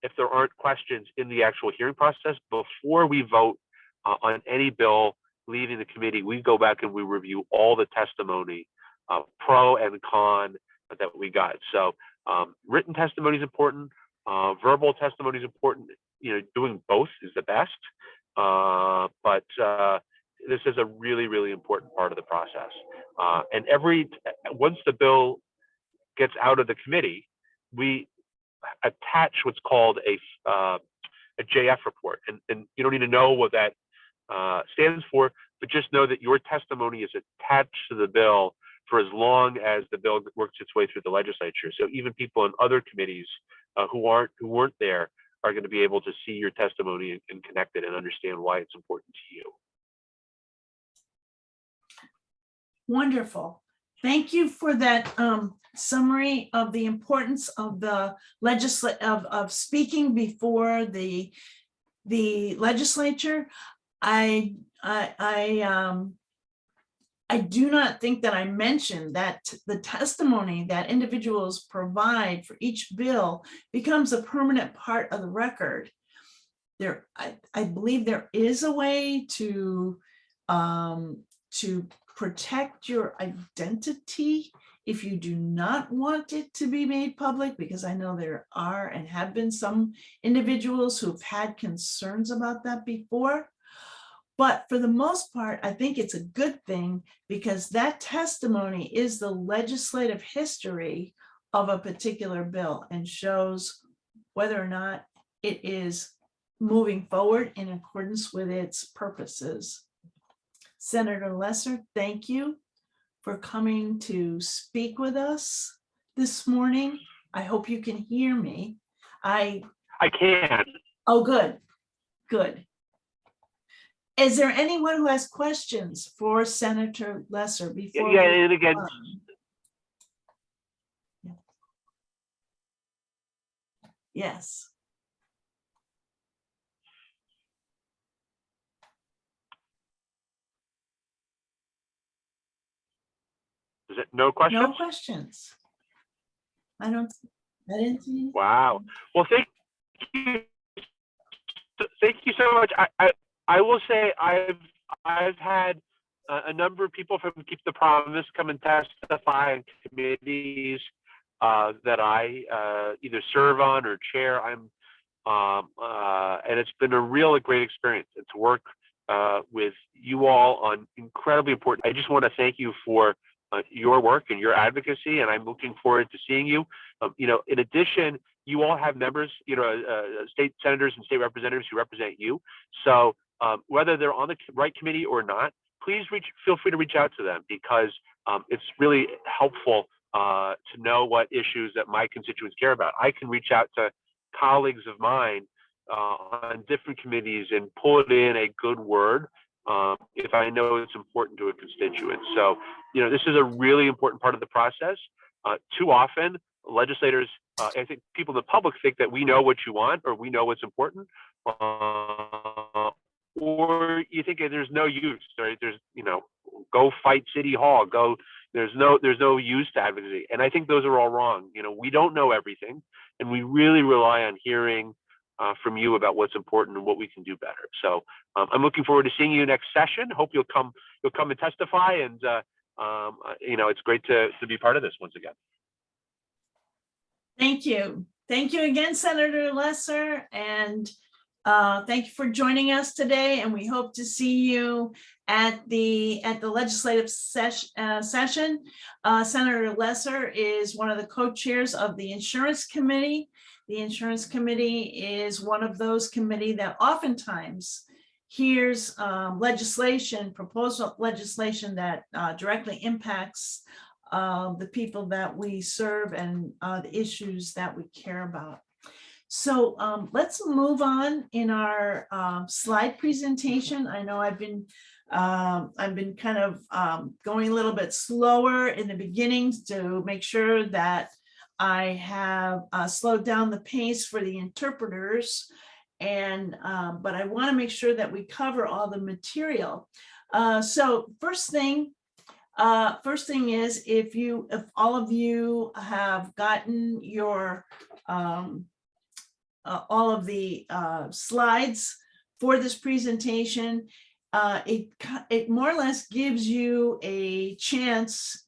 if there aren't questions in the actual hearing process, before we vote on any bill leaving the committee, we go back and we review all the testimony, pro and con, that we got. So written testimony is important, verbal testimony is important. You know, doing both is the best, but this is a really, really important part of the process. And once the bill gets out of the committee, we attach what's called a JF report, and you don't need to know what that stands for, but just know that your testimony is attached to the bill for as long as the bill works its way through the legislature. So even people in other committees who weren't there are going to be able to see your testimony and connect it and understand why it's important to you. Wonderful. Thank you for that summary of the importance of the of speaking before the legislature. I do not think that I mentioned that the testimony that individuals provide for each bill becomes a permanent part of the record. I believe there is a way to protect your identity if you do not want it to be made public, because I know there are and have been some individuals who've had concerns about that before. But for the most part, I think it's a good thing, because that testimony is the legislative history of a particular bill and shows whether or not it is moving forward in accordance with its purposes. Senator Lesser, thank you for coming to speak with us this morning. I hope you can hear me. I can. Oh, good, good. Is there anyone who has questions for Senator Lesser before? Yeah, and again, yes. is it no questions? No questions. I didn't see. Wow. Well, thank you so much. I will say I've had a number of people from Keep the Promise come and testify in committees that I either serve on or chair. And it's been a great experience to work with you all on incredibly important. I just want to thank you for your work and your advocacy, and I'm looking forward to seeing you. You know, in addition, you all have members, state senators and state representatives who represent you. So whether they're on the right committee or not, please feel free to reach out to them, because it's really helpful to know what issues that my constituents care about. I can reach out to colleagues of mine on different committees and pull it in a good word if I know it's important to a constituent. So, this is a really important part of the process. Too often, legislators, I think people in the public think that we know what you want or we know what's important, or you think there's no use, right? There's, go fight City Hall, go, there's no use to advocacy. And I think those are all wrong. You know, we don't know everything, and we really rely on hearing from you about what's important and what we can do better. So I'm looking forward to seeing you next session. Hope you'll come and testify. And you know, it's great to be part of this once again. Thank you. Thank you again, Senator Lesser, and thank you for joining us today. And we hope to see you at the legislative session. Senator Lesser is one of the co-chairs of the Insurance Committee. The Insurance Committee is one of those committee that oftentimes hears proposal legislation that directly impacts the people that we serve and the issues that we care about. So let's move on in our slide presentation. I know I've been kind of going a little bit slower in the beginnings to make sure that I have slowed down the pace for the interpreters, and but I want to make sure that we cover all the material. So first thing is, if all of you have gotten your all of the slides for this presentation, it more or less gives you a chance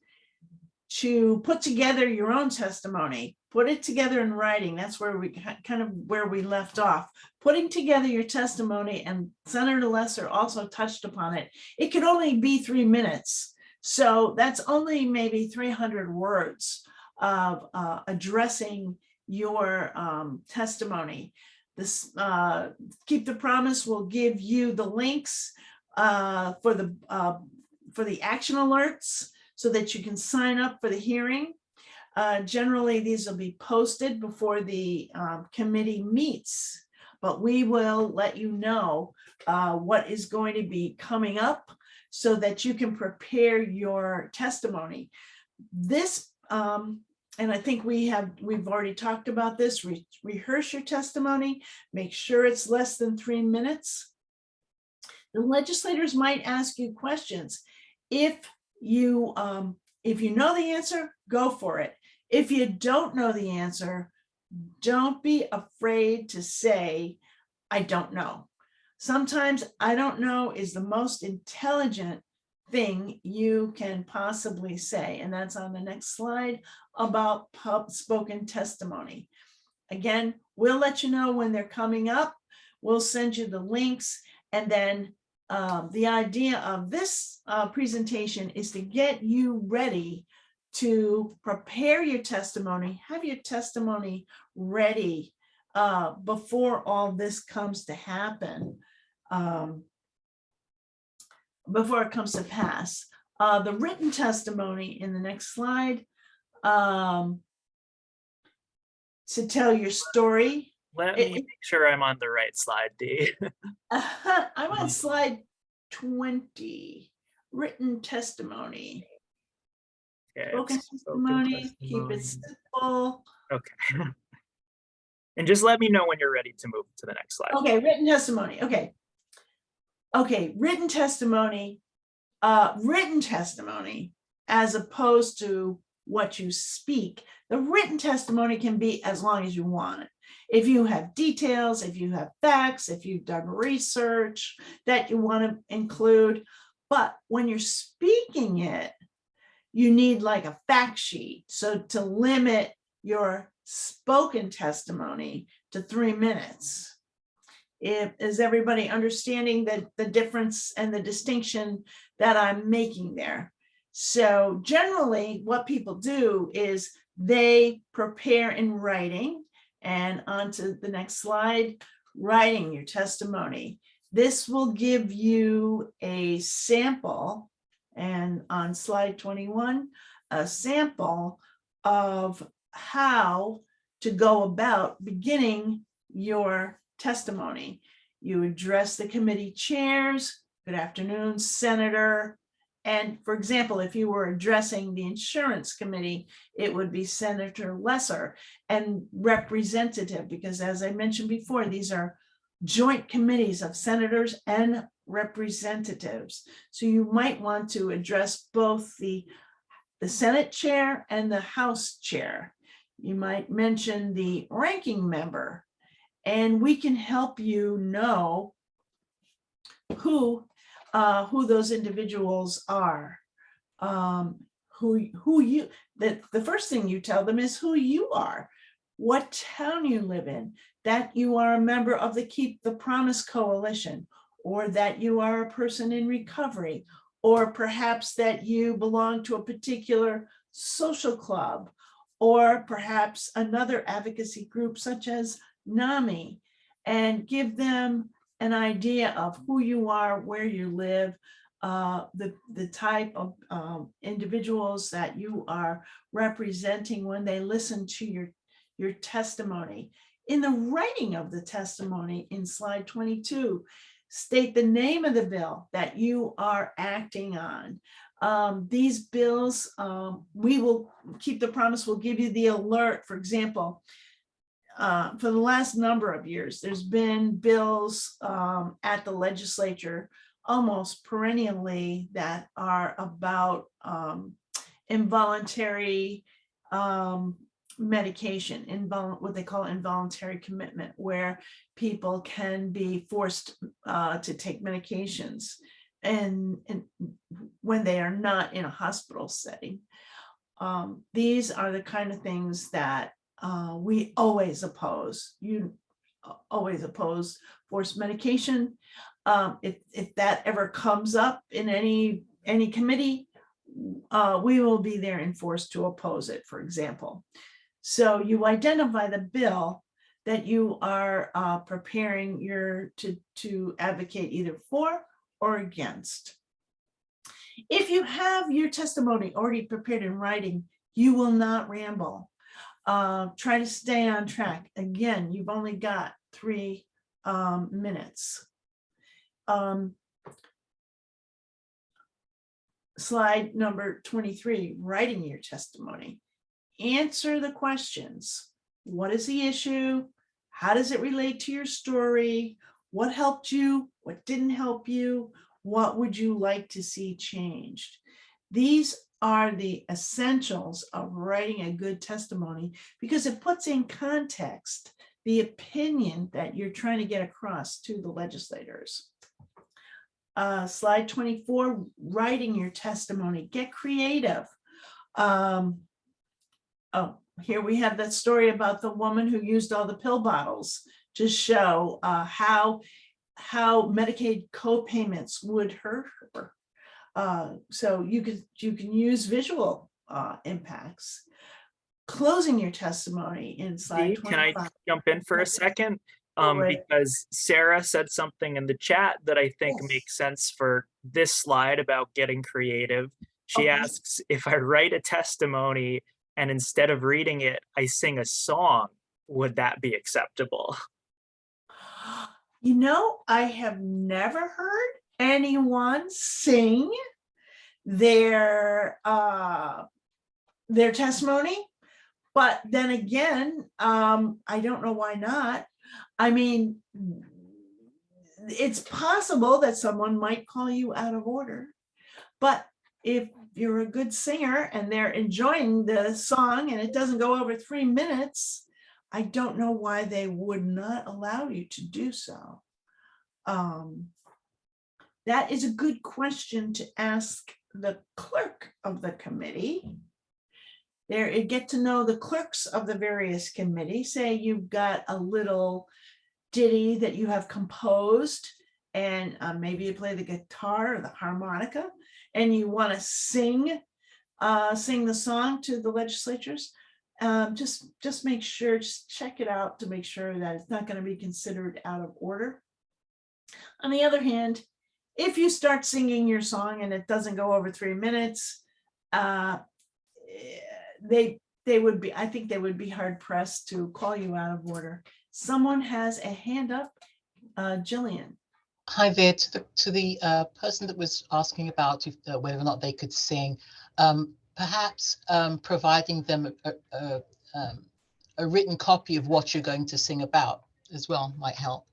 to put together your own testimony, put it together in writing. That's where we kind of where we left off, putting together your testimony. And Senator Lesser also touched upon it. It could only be 3 minutes. So that's only maybe 300 words of addressing your testimony. This Keep the Promise will give you the links for the action alerts so that you can sign up for the hearing. Generally, these will be posted before the committee meets, but we will let you know what is going to be coming up so that you can prepare your testimony. This, and I think we've already talked about this, rehearse your testimony, make sure it's less than 3 minutes. The legislators might ask you questions. If you know the answer, go for it. If you don't know the answer, don't be afraid to say, I don't know. Sometimes I don't know is the most intelligent thing you can possibly say. And that's on the next slide about spoken testimony. Again, we'll let you know when they're coming up. We'll send you the links. And then the idea of this presentation is to get you ready to prepare your testimony, have your testimony ready before all this comes to happen, before it comes to pass. The written testimony in the next slide, to tell your story. Let me make sure I'm on the right slide, Dee. I'm on slide 20, written testimony. Okay, Spoken testimony, keep it simple. Okay. And just let me know when you're ready to move to the next slide. Okay, written testimony. Okay. Okay, written testimony as opposed to what you speak. The written testimony can be as long as you want it. If you have details, if you have facts, if you've done research that you want to include, but when you're speaking it, you need like a fact sheet. So to limit your spoken testimony to 3 minutes. Is everybody understanding the difference and the distinction that I'm making there? So generally what people do is they prepare in writing, and onto the next slide, writing your testimony. This will give you a sample, and on slide 21, a sample of how to go about beginning your testimony. You address the committee chairs, good afternoon, Senator. And for example, if you were addressing the Insurance Committee, it would be Senator Lesser and representative, because as I mentioned before, these are joint committees of senators and representatives. So you might want to address both the the Senate chair and the House chair. You might mention the ranking member, and we can help you know who those individuals are. The first thing you tell them is who you are, what town you live in, that you are a member of the Keep the Promise Coalition, or that you are a person in recovery, or perhaps that you belong to a particular social club, or perhaps another advocacy group such as NAMI, and give them an idea of who you are, where you live, the type of individuals that you are representing when they listen to your testimony. In the writing of the testimony in slide 22, state the name of the bill that you are acting on. These bills, we will keep the promise, we'll give you the alert. For example, for the last number of years, there's been bills at the legislature almost perennially that are about involuntary medication, what they call involuntary commitment, where people can be forced to take medications and when they are not in a hospital setting. These are the kind of things that we always oppose. You always oppose forced medication. If that ever comes up in any committee, we will be there in force to oppose it, for example. So you identify the bill that you are preparing to advocate either for or against. If you have your testimony already prepared in writing, you will not ramble. Try to stay on track. Again, you've only got 3 minutes. Slide number 23, writing your testimony. Answer the questions. What is the issue? How does it relate to your story? What helped you? What didn't help you? What would you like to see changed? These are the essentials of writing a good testimony, because it puts in context the opinion that you're trying to get across to the legislators. Slide 24, writing your testimony. Get creative. Oh, here we have that story about the woman who used all the pill bottles to show how Medicaid co-payments would hurt her. So you can use visual impacts. Closing your testimony in slide 25. Can I jump in for a second? Because Sarah said something in the chat that I think makes sense for this slide about getting creative. She asks, if I write a testimony and instead of reading it, I sing a song, would that be acceptable? You know, I have never heard anyone sing their testimony, but then again, I don't know why not. I mean, it's possible that someone might call you out of order, but if you're a good singer and they're enjoying the song and it doesn't go over 3 minutes, I don't know why they would not allow you to do so. That is a good question to ask the clerk of the committee. There, get to know the clerks of the various committees. Say you've got a little ditty that you have composed, and maybe you play the guitar or the harmonica, and you want to sing the song to the legislatures. Just make sure, just check it out to make sure that it's not going to be considered out of order. On the other hand, if you start singing your song and it doesn't go over 3 minutes, they would be, I think they would be hard pressed to call you out of order. Someone has a hand up, Jillian. Hi there, to the person that was asking about if, whether or not they could sing, perhaps providing them a written copy of what you're going to sing about as well might help.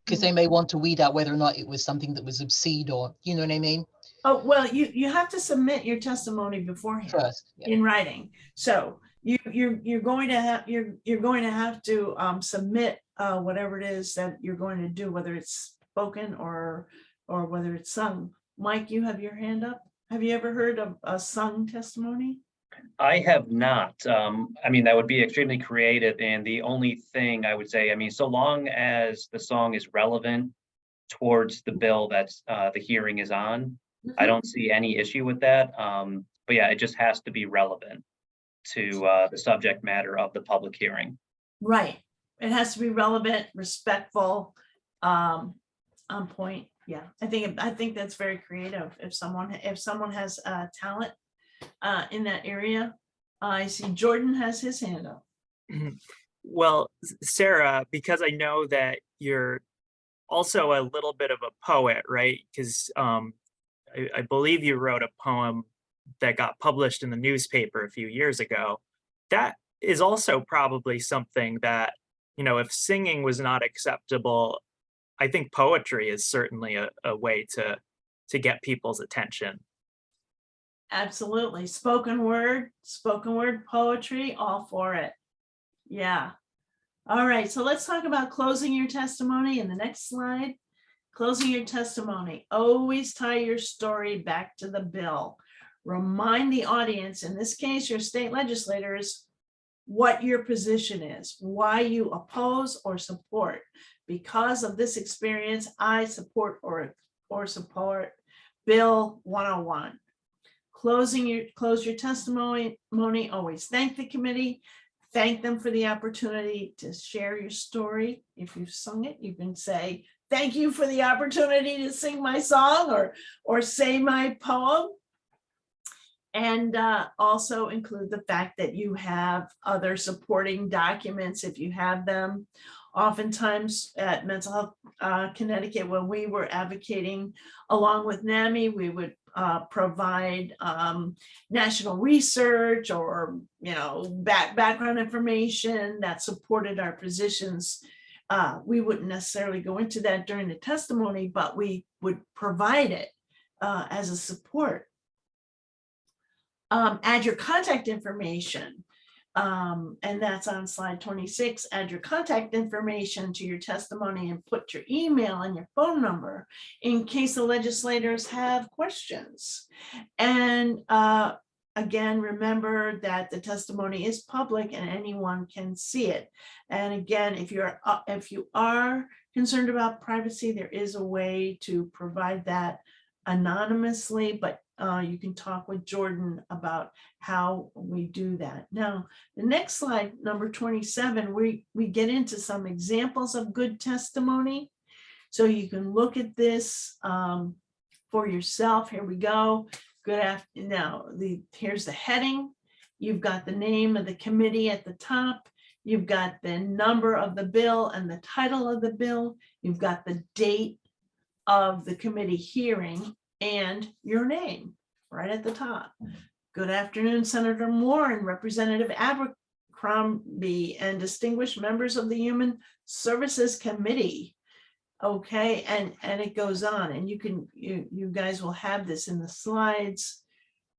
Because they may want to weed out whether or not it was something that was obscene, or, you know what I mean? Oh, well, you have to submit your testimony beforehand First, yeah. in writing. So you're going to have, you're going to have to submit whatever it is that you're going to do, whether it's spoken or whether it's sung. Mike, you have your hand up. Have you ever heard of a sung testimony? I have not. I mean, that would be extremely creative. And the only thing I would say, I mean, so long as the song is relevant towards the bill that's the hearing is on, I don't see any issue with that. But yeah, it just has to be relevant to the subject matter of the public hearing. Right. It has to be relevant, respectful, on point. Yeah, I think that's very creative. If someone has talent in that area. I see Jordan has his hand up. Well, Sarah, because I know that you're also a little bit of a poet, right? Because I believe you wrote a poem that got published in the newspaper a few years ago. That is also probably something that, you know, if singing was not acceptable, I think poetry is certainly a way to get people's attention. Absolutely. Spoken word poetry, all for it. Yeah. All right. So let's talk about closing your testimony in the next slide. Closing your testimony. Always tie your story back to the bill. Remind the audience, in this case, your state legislators, what your position is, why you oppose or support. Because of this experience, I support or support Bill 101. Close your testimony, always thank the committee, thank them for the opportunity to share your story. If you've sung it, you can say, thank you for the opportunity to sing my song or say my poem. And also include the fact that you have other supporting documents if you have them. Oftentimes at Mental Health Connecticut, when we were advocating along with NAMI, we would provide national research or, you know, background information that supported our positions. We wouldn't necessarily go into that during the testimony, but we would provide it as a support. Add your contact information. And that's on slide 26. Add your contact information to your testimony and put your email and your phone number in case the legislators have questions. And again, remember that the testimony is public and anyone can see it. And again, if you are concerned about privacy, there is a way to provide that anonymously, but you can talk with Jordan about how we do that. Now, the next slide, number 27, we get into some examples of good testimony. So you can look at this for yourself. Here we go. Good afternoon. Now, here's the heading. You've got the name of the committee at the top. You've got the number of the bill and the title of the bill. You've got the date of the committee hearing and your name right at the top. Good afternoon, Senator Moore and Representative Abercrombie and distinguished members of the Human Services Committee. Okay, and it goes on, and you guys will have this in the slides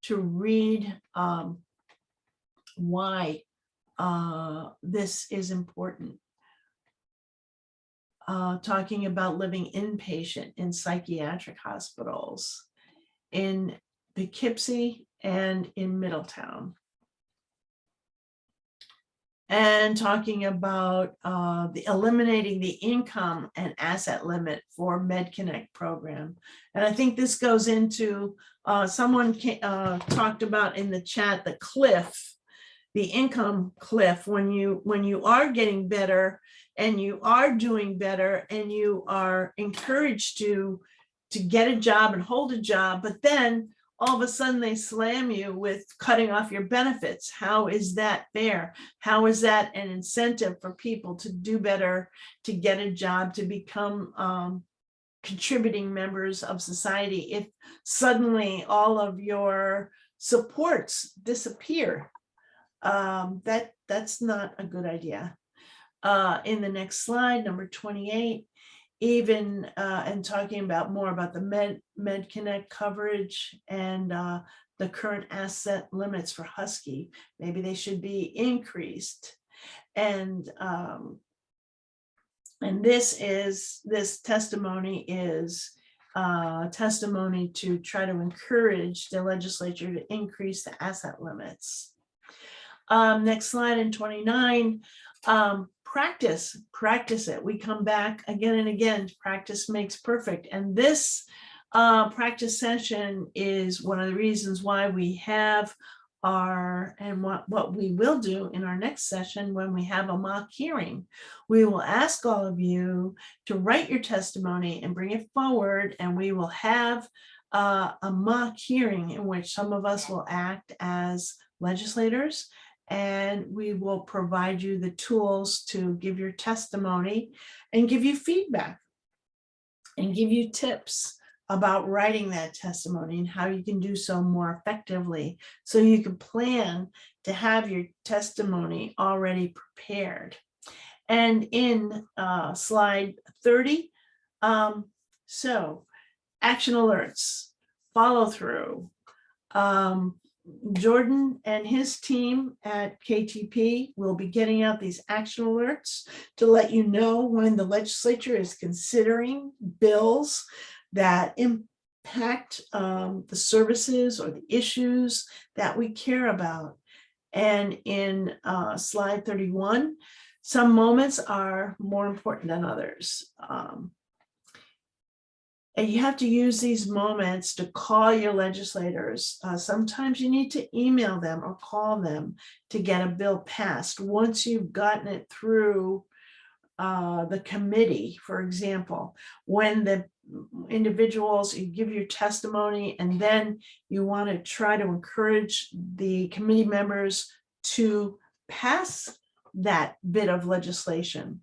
to read why this is important. Talking about living inpatient in psychiatric hospitals in Poughkeepsie and in Middletown. And talking about eliminating the income and asset limit for MedConnect program. And I think this goes into, someone talked about in the chat, the cliff, the income cliff, when you are getting better and you are doing better and you are encouraged to get a job and hold a job, but then all of a sudden they slam you with cutting off your benefits. How is that fair? How is that an incentive for people to do better, to get a job, to become contributing members of society if suddenly all of your supports disappear? That's not a good idea. In the next slide, number 28, even and talking about more about the MedConnect coverage and the current asset limits for Husky. Maybe they should be increased. And this testimony is testimony to try to encourage the legislature to increase the asset limits. Next slide, in 29, practice it. We come back again and again. Practice makes perfect. And this practice session is one of the reasons why we have what we will do in our next session when we have a mock hearing. We will ask all of you to write your testimony and bring it forward, and we will have a mock hearing in which some of us will act as legislators, and we will provide you the tools to give your testimony and give you feedback and give you tips about writing that testimony and how you can do so more effectively, so you can plan to have your testimony already prepared. And in slide 30, so action alerts, follow through. Jordan and his team at KTP will be getting out these action alerts to let you know when the legislature is considering bills that impact the services or the issues that we care about. And in slide 31, some moments are more important than others. And you have to use these moments to call your legislators. Sometimes you need to email them or call them to get a bill passed. Once you've gotten it through the committee, for example, when the individuals, you give your testimony and then you want to try to encourage the committee members to pass that bit of legislation.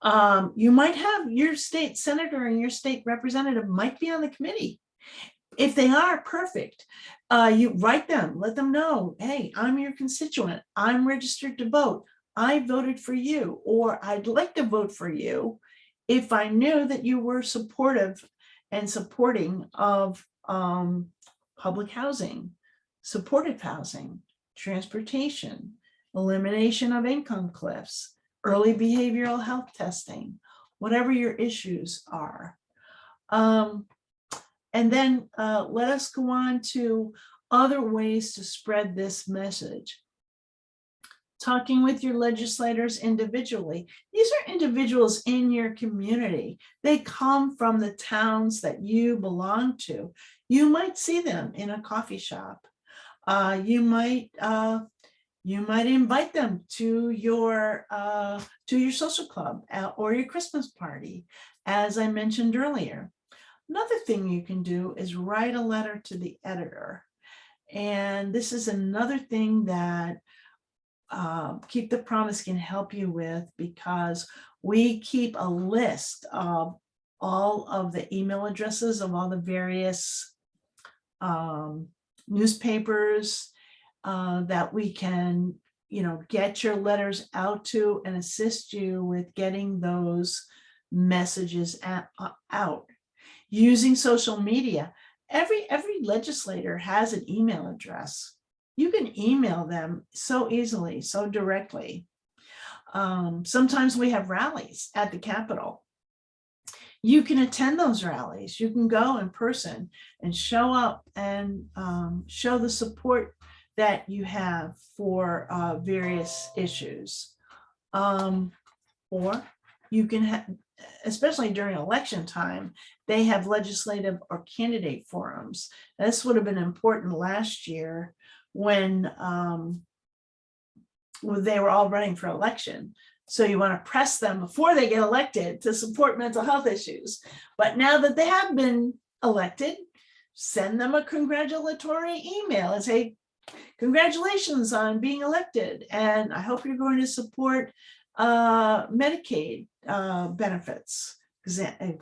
You might have your state senator and your state representative might be on the committee. If they are, perfect. You write them, let them know, hey, I'm your constituent, I'm registered to vote, I voted for you, or I'd like to vote for you if I knew that you were supportive and supporting of public housing, supportive housing, transportation, elimination of income cliffs, early behavioral health testing, whatever your issues are. And then let us go on to other ways to spread this message. Talking with your legislators individually. These are individuals in your community. They come from the towns that you belong to. You might see them in a coffee shop. You might invite them to your social club or your Christmas party, as I mentioned earlier. Another thing you can do is write a letter to the editor. And this is another thing that Keep the Promise can help you with, because we keep a list of all of the email addresses of all the various newspapers that we can, get your letters out to and assist you with getting those messages out. Using social media, every legislator has an email address. You can email them so easily, so directly. Sometimes we have rallies at the Capitol. You can attend those rallies. You can go in person and show up and show the support that you have for various issues. Or you can have, especially during election time, they have legislative or candidate forums. This would have been important last year when they were all running for election. So you want to press them before they get elected to support mental health issues. But now that they have been elected, send them a congratulatory email and say, congratulations on being elected. And I hope you're going to support Medicaid benefits,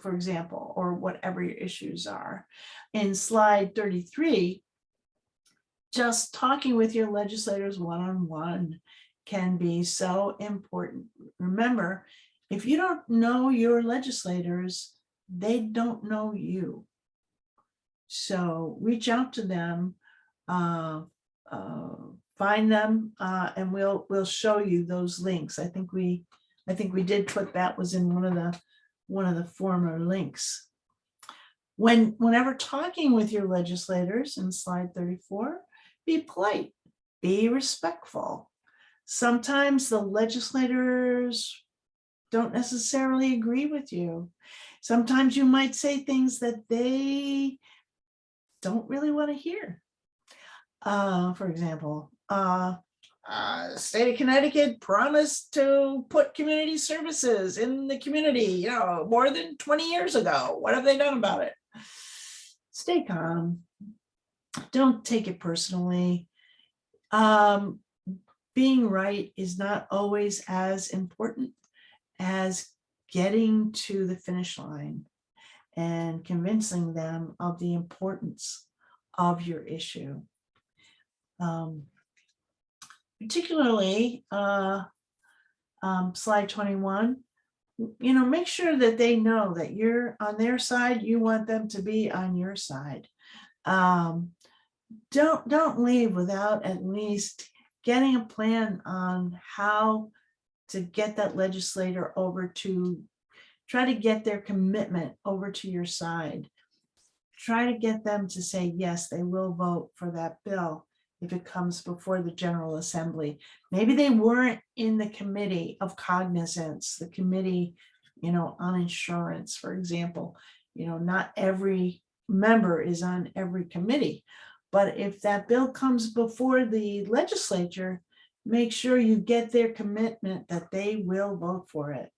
for example, or whatever your issues are. In slide 33, just talking with your legislators one-on-one can be so important. Remember, If you don't know your legislators, they don't know you. So reach out to them, find them, and we'll show you those links. I think we did put that was in one of the former links. Whenever talking with your legislators in slide 34, be polite, be respectful. Sometimes the legislators don't necessarily agree with you. Sometimes you might say things that they don't really want to hear. For example, state of Connecticut promised to put community services in the community, more than 20 years ago. What have they done about it? Stay calm. Don't take it personally. Being right is not always as important as getting to the finish line and convincing them of the importance of your issue. Particularly slide 21, make sure that they know that you're on their side. You want them to be on your side. Don't leave without at least getting a plan on how to get that legislator over to try to get their commitment over to your side. Try to get them to say, yes, they will vote for that bill if it comes before the General Assembly. Maybe they weren't in the committee of cognizance, the committee, on insurance, for example. Not every member is on every committee, but if that bill comes before the legislature, make sure you get their commitment that they will vote for it.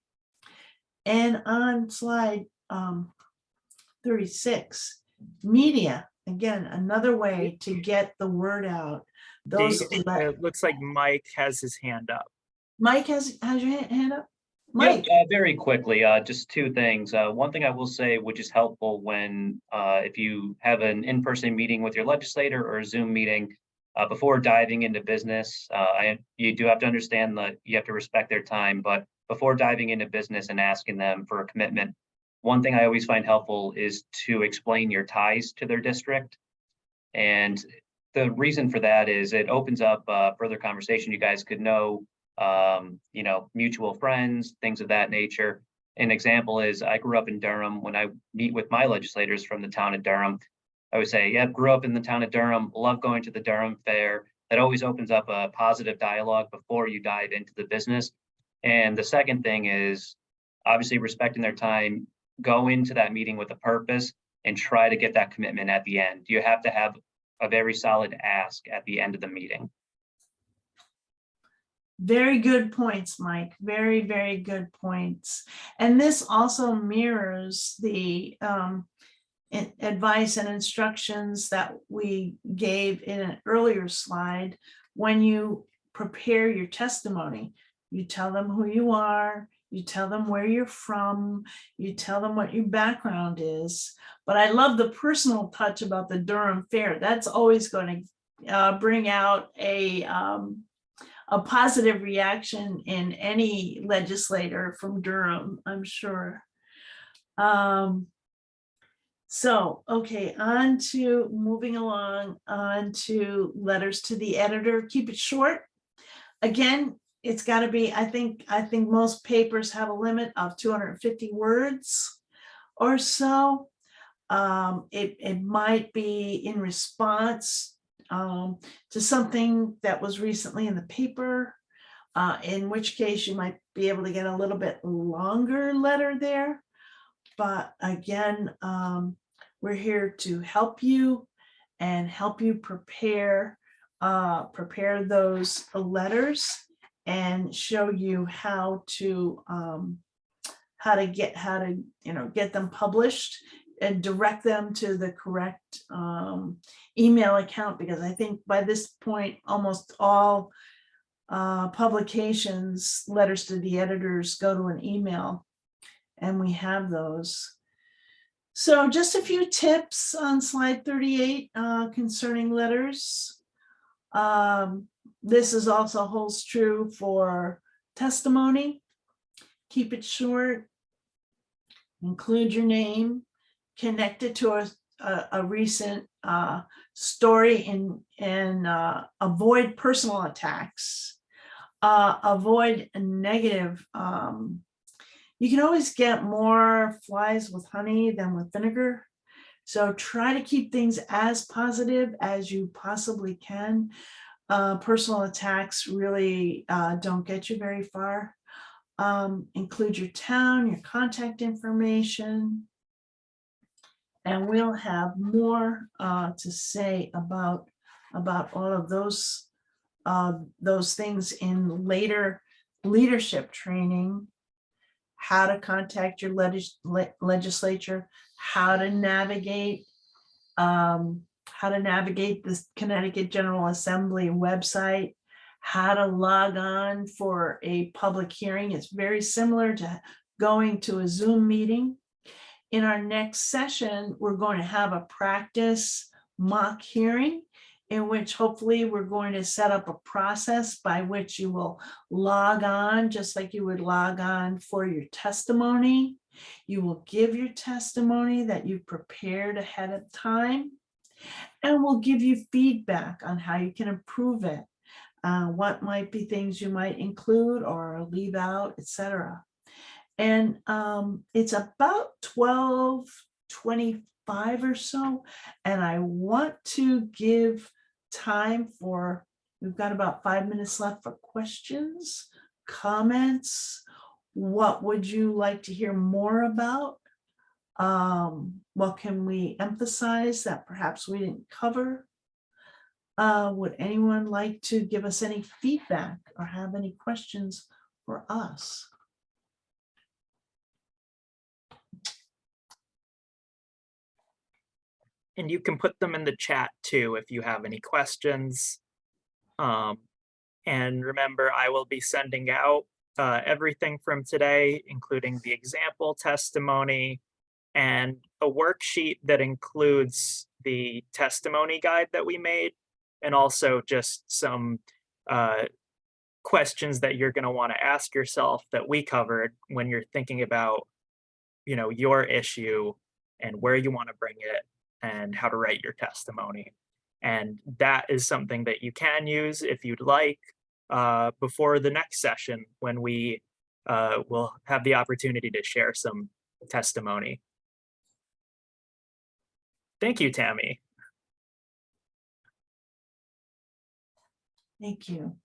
And on slide 36, media, again, another way to get the word out. It looks like Mike has his hand up. Mike has your hand up? Mike. Yep, very quickly, just two things. One thing I will say, which is helpful when if you have an in-person meeting with your legislator or a Zoom meeting, before diving into business, you do have to understand that you have to respect their time, but before diving into business and asking them for a commitment, one thing I always find helpful is to explain your ties to their district. And the reason for that is it opens up further conversation. You guys could know, mutual friends, things of that nature. An example is I grew up in Durham. When I meet with my legislators from the town of Durham, I would say, yeah, grew up in the town of Durham, love going to the Durham Fair. That always opens up a positive dialogue before you dive into the business. And the second thing is obviously respecting their time. Go into that meeting with a purpose and try to get that commitment at the end. You have to have a very solid ask at the end of the meeting. Very good points, Mike. Very, very good points. And this also mirrors the advice and instructions that we gave in an earlier slide. When you prepare your testimony, you tell them who you are, you tell them where you're from, you tell them what your background is. But I love the personal touch about the Durham Fair. That's always going to bring out a positive reaction in any legislator from Durham, I'm sure. Okay, moving along on to letters to the editor. Keep it short. Again, it's got to be, I think most papers have a limit of 250 words or so. It might be in response to something that was recently in the paper, in which case you might be able to get a little bit longer letter there. But again, we're here to help you and help you prepare those letters and show you how to get them published and direct them to the correct email account, because I think by this point almost all publications, letters to the editors, go to an email, and we have those. So just a few tips on slide 38 concerning letters. This is also holds true for testimony. keep it short, include your name, connect it to a recent story, and avoid personal attacks, avoid negative. You can always get more flies with honey than with vinegar. So try to keep things as positive as you possibly can. Personal attacks really don't get you very far. Include your town, your contact information. And we'll have more to say about all of those things in later leadership training. How to contact your legislature, how to navigate this Connecticut General Assembly website, how to log on for a public hearing. It's very similar to going to a Zoom meeting. In our next session, we're going to have a practice mock hearing in which hopefully we're going to set up a process by which you will log on, just like you would log on for your testimony. You will give your testimony that you've prepared ahead of time, and we'll give you feedback on how you can improve it, what might be things you might include or leave out, etc. And it's about 12:25 or so, and I want to give time for, we've got about 5 minutes left for questions, comments. What would you like to hear more about? What can we emphasize that perhaps we didn't cover? Would anyone like to give us any feedback or have any questions for us? And you can put them in the chat too if you have any questions. And remember, I will be sending out everything from today, including the example testimony and a worksheet that includes the testimony guide that we made, and also just some questions that you're going to want to ask yourself that we covered when you're thinking about, your issue and where you want to bring it and how to write your testimony. And that is something that you can use if you'd like before the next session, when we will have the opportunity to share some testimony. Thank you, Tammy. Thank you.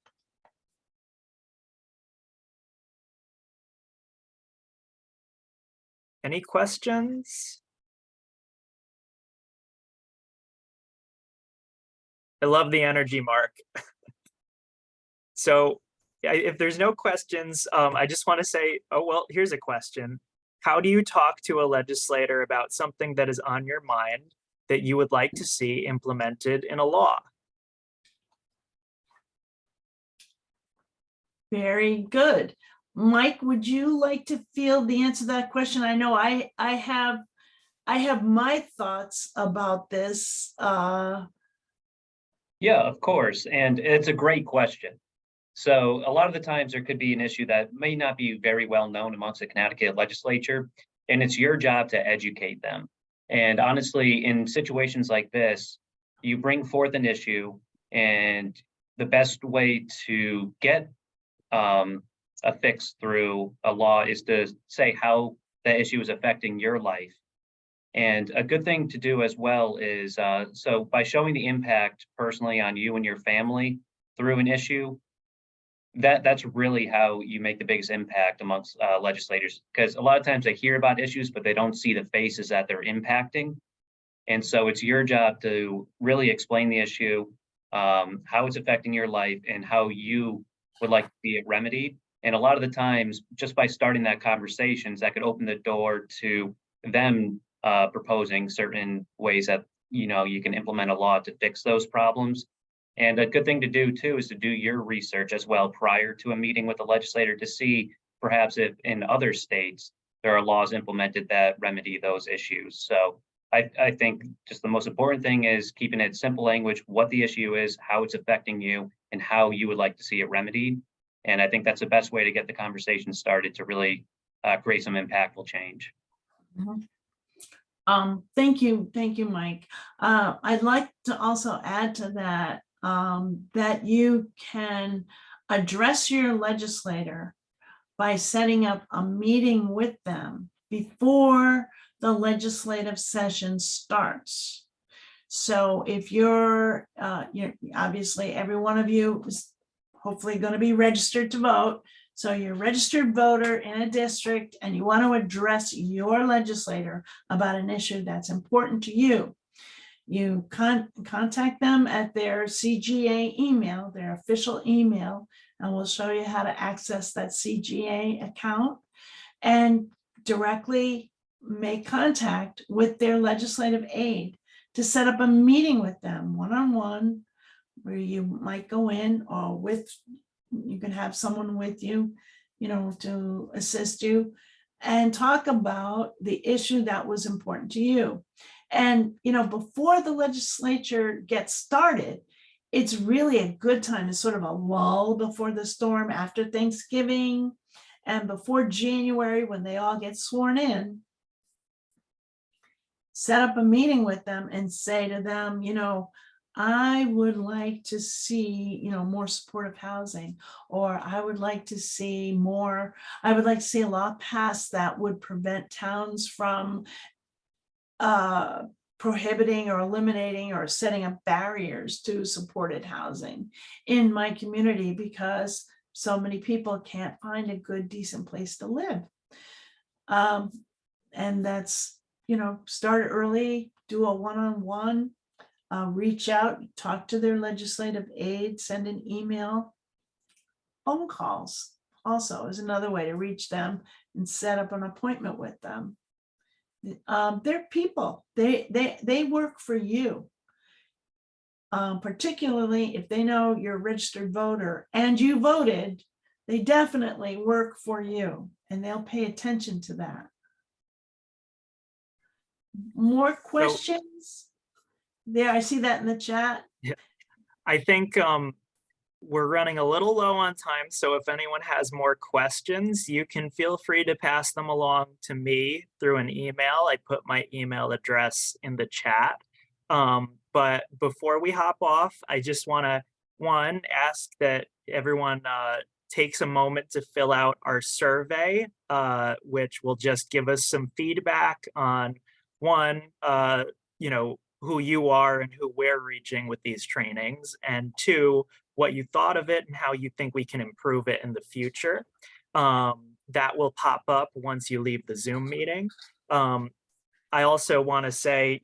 Any questions? I love the energy, Mark. So if there's no questions, I just want to say, oh, well, here's a question. How do you talk to a legislator about something that is on your mind that you would like to see implemented in a law? Very good. Mike, would you like to field the answer to that question? I know I have my thoughts about this. Yeah, of course. And it's a great question. So a lot of the times there could be an issue that may not be very well known amongst the Connecticut legislature, and it's your job to educate them. And honestly, in situations like this, you bring forth an issue, and the best way to get a fix through a law is to say how that issue is affecting your life. And a good thing to do as well is, so by showing the impact personally on you and your family through an issue, that's really how you make the biggest impact amongst legislators, because a lot of times they hear about issues, but they don't see the faces that they're impacting. And so it's your job to really explain the issue, how it's affecting your life, and how you would like to see it remedied. And a lot of the times, just by starting that conversations, that could open the door to them proposing certain ways that you can implement a law to fix those problems. And a good thing to do too is to do your research as well prior to a meeting with the legislator to see perhaps if in other states there are laws implemented that remedy those issues. So I think just the most important thing is keeping it simple language, what the issue is, how it's affecting you, and how you would like to see it remedied. And I think that's the best way to get the conversation started to really create some impactful change. Thank you, Mike. I'd like to also add to that, that you can address your legislator by setting up a meeting with them before the legislative session starts. So if you're obviously every one of you is hopefully going to be registered to vote. So you're a registered voter in a district and you want to address your legislator about an issue that's important to you. You contact them at their CGA email, their official email, and we'll show you how to access that CGA account and directly make contact with their legislative aide to set up a meeting with them one-on-one, where you might go in or you can have someone with you, to assist you and talk about the issue that was important to you. And, before the legislature gets started, it's really a good time. It's sort of a lull before the storm after Thanksgiving and before January when they all get sworn in. Set up a meeting with them and say to them, I would like to see, more supportive housing, or I would like to see a law passed that would prevent towns from prohibiting or eliminating or setting up barriers to supported housing in my community because so many people can't find a good, decent place to live. And that's, start early, do a one-on-one, reach out, talk to their legislative aide, send an email. Phone calls also is another way to reach them and set up an appointment with them. They're people, they work for you. Particularly if they know you're a registered voter and you voted, they definitely work for you and they'll pay attention to that. More questions? There, I see that in the chat. Yeah, I think we're running a little low on time, so if anyone has more questions, you can feel free to pass them along to me through an email. I put my email address in the chat. But before we hop off, I just want to, ask that everyone takes a moment to fill out our survey, which will just give us some feedback on who you are and who we're reaching with these trainings, and two, what you thought of it and how you think we can improve it in the future. That will pop up once you leave the Zoom meeting. I also want to say,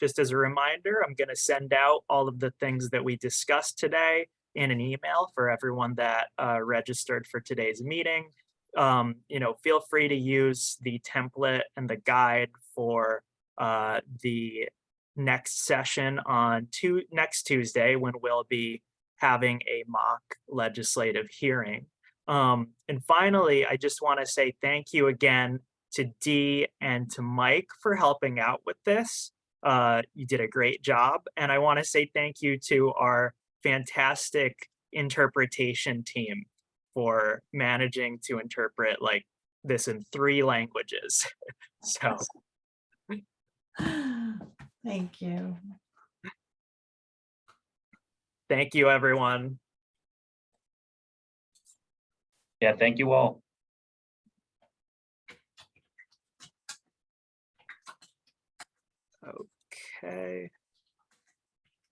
just as a reminder, I'm going to send out all of the things that we discussed today in an email for everyone that registered for today's meeting. Feel free to use the template and the guide for the next session on next Tuesday, when we'll be having a mock legislative hearing. And finally, I just want to say thank you again to Dee and to Mike for helping out with this. You did a great job. And I want to say thank you to our fantastic interpretation team for managing to interpret like this in 3 languages. So thank you. Thank you, everyone. Yeah, thank you all. Okay.